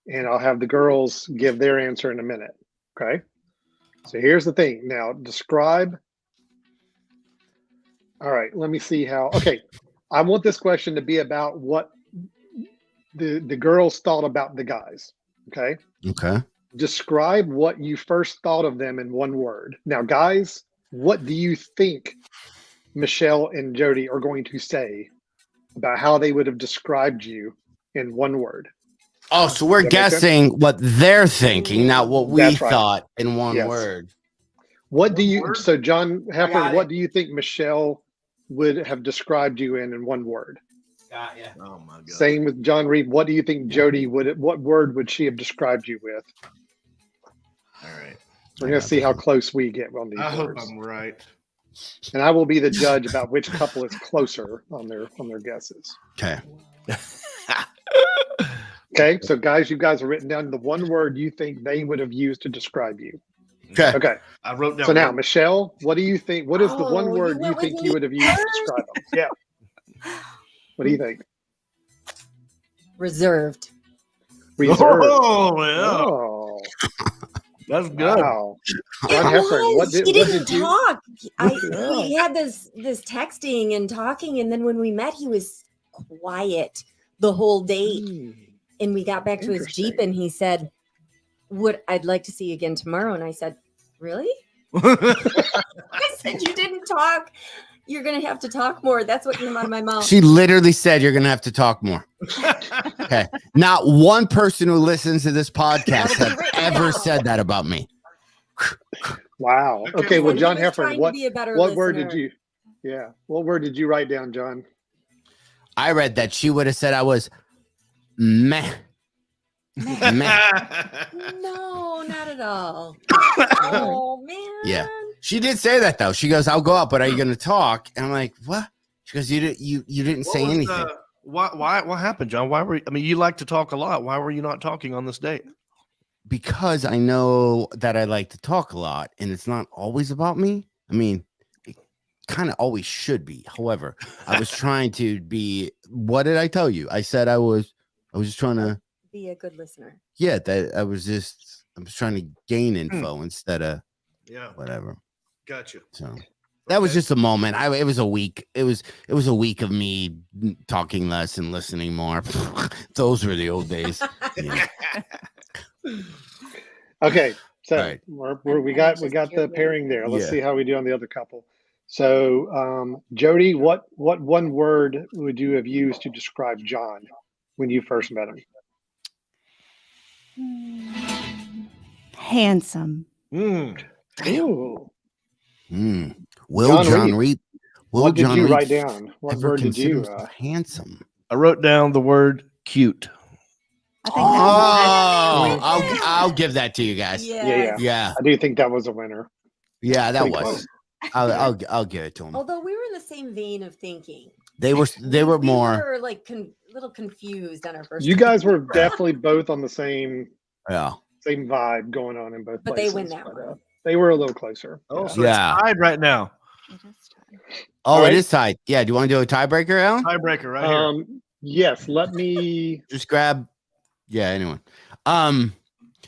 And I'll have the girls give their answer in a minute. Okay. So here's the thing. Now describe. All right. Let me see how. Okay. I want this question to be about what the girls thought about the guys. Okay.
Okay.
Describe what you first thought of them in one word. Now, guys, what do you think Michelle and Jody are going to say about how they would have described you in one word?
Oh, so we're guessing what they're thinking, not what we thought in one word.
What do you? So, John Heffron, what do you think Michelle would have described you in one word?
Oh my god.
Same with Jon Reep. What do you think Jody what word would she have described you with?
All right.
We're going to see how close we get on these
I hope
words.
I'm right.
And I will be the judge about which couple is closer on their guesses.
Okay.
Okay, so guys, you guys have written down the one word you think they would have used to describe you.
Okay.
Okay.
I wrote down.
So now, Michelle, what do you think? What is the one
Oh,
word
you
you
went
think
with
you
me
would have used to describe them? Yeah. What do you think?
Reserved.
Reserved.
Oh yeah,
Oh,
that's good.
wow. John Heffron, what
he
did
didn't
you?
talk.
Yeah.
We had this texting and talking, and then when we met, he was quiet the whole date. And we got back to his Jeep,
Interesting.
and he said, I'd like to see you again tomorrow. And I said, really? I said, you didn't talk. You're going to have to talk more. That's what came out of my mouth.
She literally said you're going to have to talk more. Okay. Not one person who listens to this podcast has ever said that about me.
Wow. Okay, well,
He
John
was
Heffron,
trying to
what
be a better
word
listener.
did you? Yeah, what word did you write down, John?
I read that she would have said I was meh. Meh.
No, not at all. Oh, man.
Yeah. She did say that though. She goes, "I'll go out, but are you going to talk?" And I'm like, "What?" She goes, "You didn't say anything."
What happened, John? Why were I mean, you like to talk a lot. Why were you not talking on this date?
Because I know that I like to talk a lot, and it's not always about me. I mean, it kind of always should be. However, I was trying to be. What did I tell you? I said I was just trying to
Be a good listener.
Yeah, that I was trying to gain info instead of whatever.
Gotcha.
So that was just a moment. It was a week. It was a week of me talking less and listening more. Those were the old days. Yeah.
Okay, so
Right.
we got the pairing there. Let's see how we do on the other couple. So, Jody, what one word would you have used to describe John when you first met him?
Handsome.
Ooh.
Will Jon Reep?
What did
Jon
you
Reep
write down? What
ever
word did
consider
you?
himself handsome?
I wrote down the word cute.
I think
I'll give that to you guys.
Yeah. I do think that was a winner.
Yeah, that
Pretty
was.
close.
I'll give it to him.
Although we were in the same vein of thinking.
They were more.
We were like a little confused on our first.
You guys were definitely both on the same vibe going on in both
but
places.
They win that one.
They were a little closer.
Oh, so it's tied right now.
Oh, it is tied. Yeah. Do you want to do a tiebreaker, Alan?
Tiebreaker right here.
Yes. Let me
just grab. Yeah. Anyone.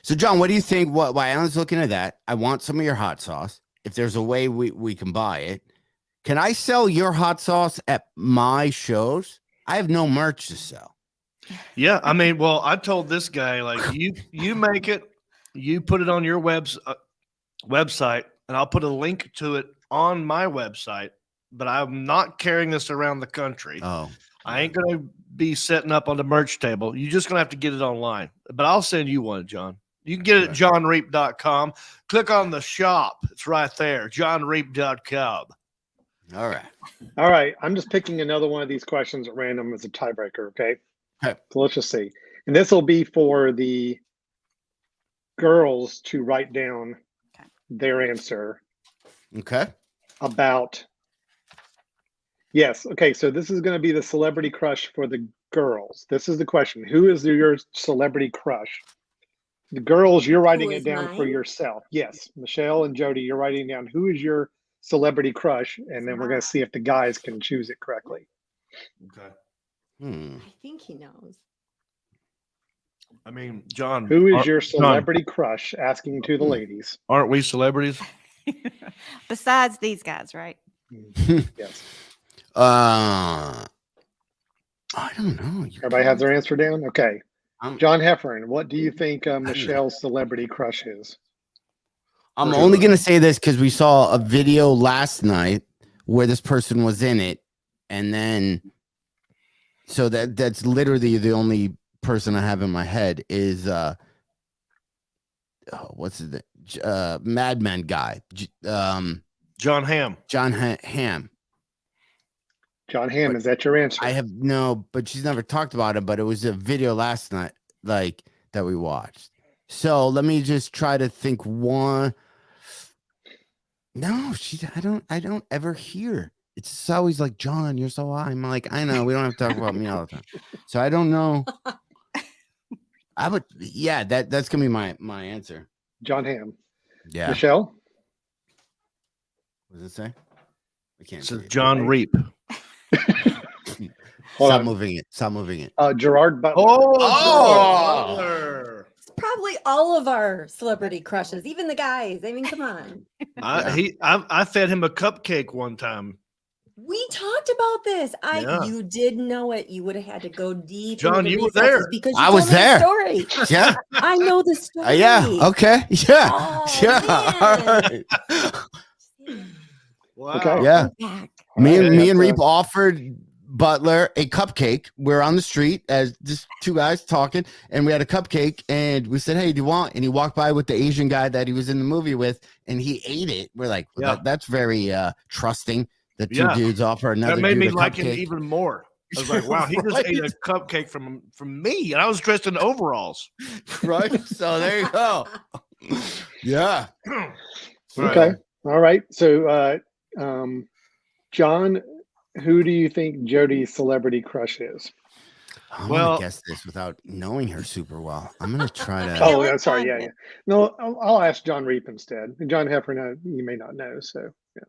So, John, what do you think? While Alan's looking at that, I want some of your hot sauce. If there's a way we can buy it, can I sell your hot sauce at my shows? I have no merch to sell.
Yeah, I mean, well, I told this guy, like, you make it, you put it on your website, and I'll put a link to it on my website, but I'm not carrying this around the country.
Oh.
I ain't going to be setting up on the merch table. You're just going to have to get it online, but I'll send you one, John. You can get it at johnreep.com. Click on the shop. It's right there, johnreep.com.
All
right. I'm just picking another one of these questions at random as a tiebreaker. Okay.
So
let's just see. And this will be for the girls to write down their answer.
Okay.
About. Yes. Okay. So this is going to be the celebrity crush for the girls. This is the question. Who is your celebrity crush? The girls, you're writing it down for yourself. Yes. Michelle and Jody, you're writing down who is your celebrity crush, and then we're going to see if the guys can choose it correctly.
Okay.
I think he knows.
I mean, John,
who is your celebrity crush? Asking to the ladies.
Aren't we celebrities?
Besides these guys, right?
Yes.
I don't know.
Everybody has their answer down. Okay. John Heffron, what do you think Michelle's celebrity crush is?
I'm only going to say this because we saw a video last night where this person was in it. And then, so that's literally the only person I have in my head is, what's his name? Mad Men guy.
John Hamm.
John Hamm.
John Hamm, is that your answer?
I have no, but she's never talked about it. But it was a video last night, like that we watched. So let me just try to think one. No, I don't ever hear. It's always like, John, you're so high. I'm like, I know, we don't have to talk about me all the time. So I don't know. I would, yeah, that's gonna be my answer.
John Hamm.
Yeah.
Michelle?
What does it say? I can't
So
see it.
Jon Reep.
Hold
Stop
on.
moving it. Stop moving it.
Gerard Butler.
Oh,
It's probably all of our celebrity crushes, even the guys. I mean, come on.
I fed him a cupcake one time.
We talked about this.
Yeah.
You did know it. You would have had to go deep.
John,
into the
you were
recesses
there.
because
I
you
was
told me the
there.
Story.
Yeah.
I know the story.
Yeah. Okay. Yeah.
Oh,
Yeah. All
man.
right.
Wow.
Okay.
Yeah.
Back.
Me and
Okay.
Reep offered Butler a cupcake. We're on the street as just two guys talking, and we had a cupcake, and we said, "Hey, do you want?" And he walked by with the Asian guy that he was in the movie with, and he ate it. We're like, well,
Yeah.
that's very trusting. The two
Yeah.
dudes offer another.
That made
dude
me
a
like him
cupcake.
even more. I was like, wow, he just
Right.
ate a cupcake from me, and I was dressed in overalls.
Right. So there you go. Yeah.
Okay. All right. So, John, who do you think Jody's celebrity crush is?
I'm
Well-
gonna guess this without knowing her super well. I'm gonna try to.
Oh,
let's
I'm sorry.
find
Yeah,
it.
yeah. No, I'll ask John Reep instead. And John Heffron, you may not know. So, yeah.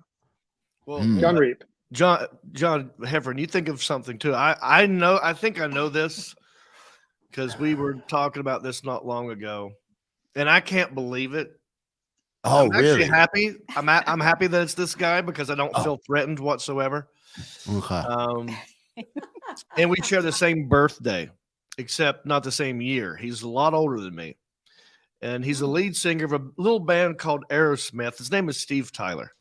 Well,
John Reep.
John Heffron, you think of something too. I think I know this because we were talking about this not long ago, and I can't believe it.
Oh,
I'm actually
really?
happy. I'm happy that it's this guy because I don't
Oh.
feel threatened whatsoever.
Okay.
And we share the same birthday, except not the same year. He's a lot older than me, and he's the lead singer of a little band called Aerosmith. His name is Steve Tyler.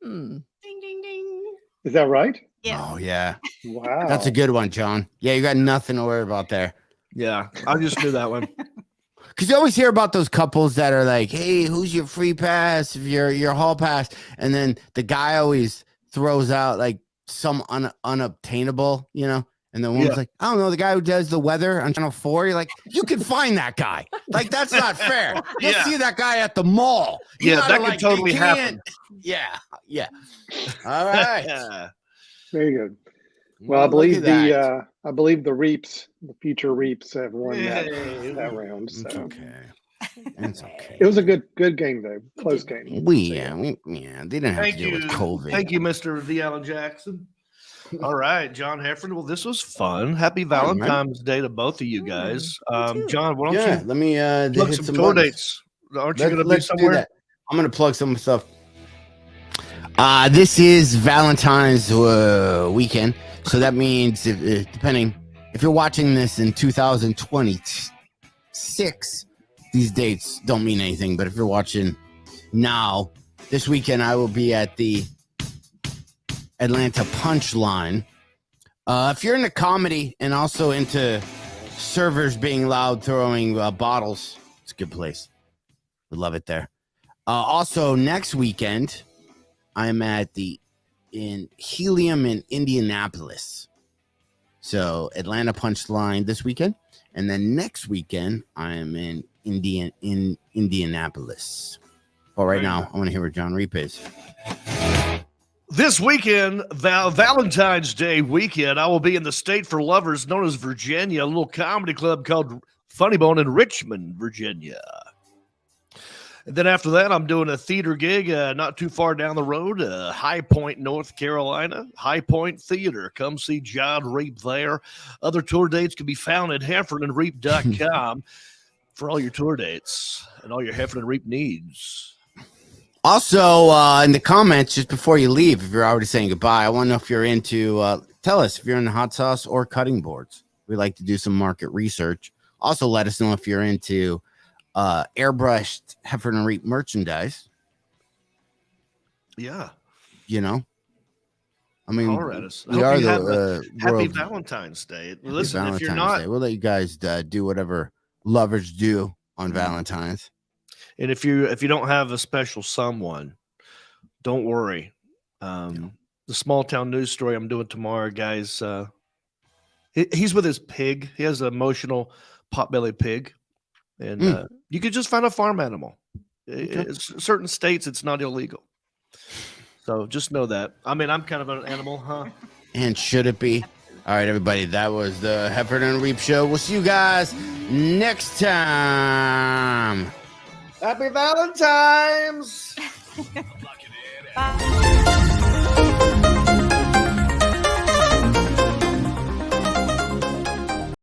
Hmm.
Ding, ding, ding.
Is that right?
Yes.
Oh, yeah.
Wow.
That's a good one, John. Yeah, you got nothing to worry about there.
Yeah, I just knew that one.
Because you always hear about those couples that are like, "Hey, who's your free pass? If your hall pass," and then the guy always throws out like some unobtainable, you know. And the woman's
Yeah.
like, "I don't know, the guy who does the weather on Channel 4." You're like, "You can find that guy. Like, that's not fair. You'll
Yeah.
see that guy at the mall." You
Yeah,
gotta,
that could
like,
totally
you
happen.
can't- Yeah, yeah. All right.
Yeah.
Very good. Well, I
look
believe
at that.
I believe the Reeps, the future Reeps, have won
Yay.
that round.
It's
So
okay. It's okay.
it was a good game though, close game.
They didn't have
Thank
to deal
you.
with COVID.
Thank you, Mr. V. Allen Jackson. All right, John Heffron. Well, this was fun. Happy Valentine's Day to both of you guys.
too.
John, why don't
Yeah,
you
let me
plug
hit
some
some
tour
buttons.
dates? Aren't you going to be
Let's do
somewhere?
that. I'm gonna plug some stuff. This is Valentine's weekend, so that means depending if you're watching this in 2026, these dates don't mean anything. But if you're watching now, this weekend I will be at the Atlanta Punchline. If you're into comedy and also into servers being loud, throwing bottles, it's a good place. We love it there. Also, next weekend, I'm at in Helium in Indianapolis. So Atlanta Punchline this weekend, and then next weekend I'm in Indianapolis. But right now, I want to hear where Jon Reep is.
This weekend, Valentine's Day weekend, I will be in the state for lovers known as Virginia, a little comedy club called Funny Bone in Richmond, Virginia. And then after that, I'm doing a theater gig not too far down the road, High Point, North Carolina. High Point Theater. Come see Jon Reep there. Other tour dates can be found at heffronandreep.com for all your tour dates and all your Heffron and Reep needs.
Also, in the comments, just before you leave, if you're already saying goodbye, I want to know if you're into, tell us if you're into hot sauce or cutting boards. We like to do some market research. Also, let us know if you're into airbrushed Heffron and Reep merchandise.
Yeah.
You know, I mean,
Colorado.
we are the
Happy
world's
Valentine's Day.
Happy
Listen, if you're
Valentine's
not,
Day. We'll let you guys do whatever lovers do on Valentine's.
and if you don't have a special someone, don't worry. The the small town news story I'm doing tomorrow, guys. He's with his pig. He has an emotional potbelly pig, and you could just find a farm animal. Certain states, it's not illegal. So just know that. I mean, I'm kind of an animal, huh?
And should it be? All right, everybody. That was the Heffron and Reep show. We'll see you guys next time.
Happy Valentine's.
Bye.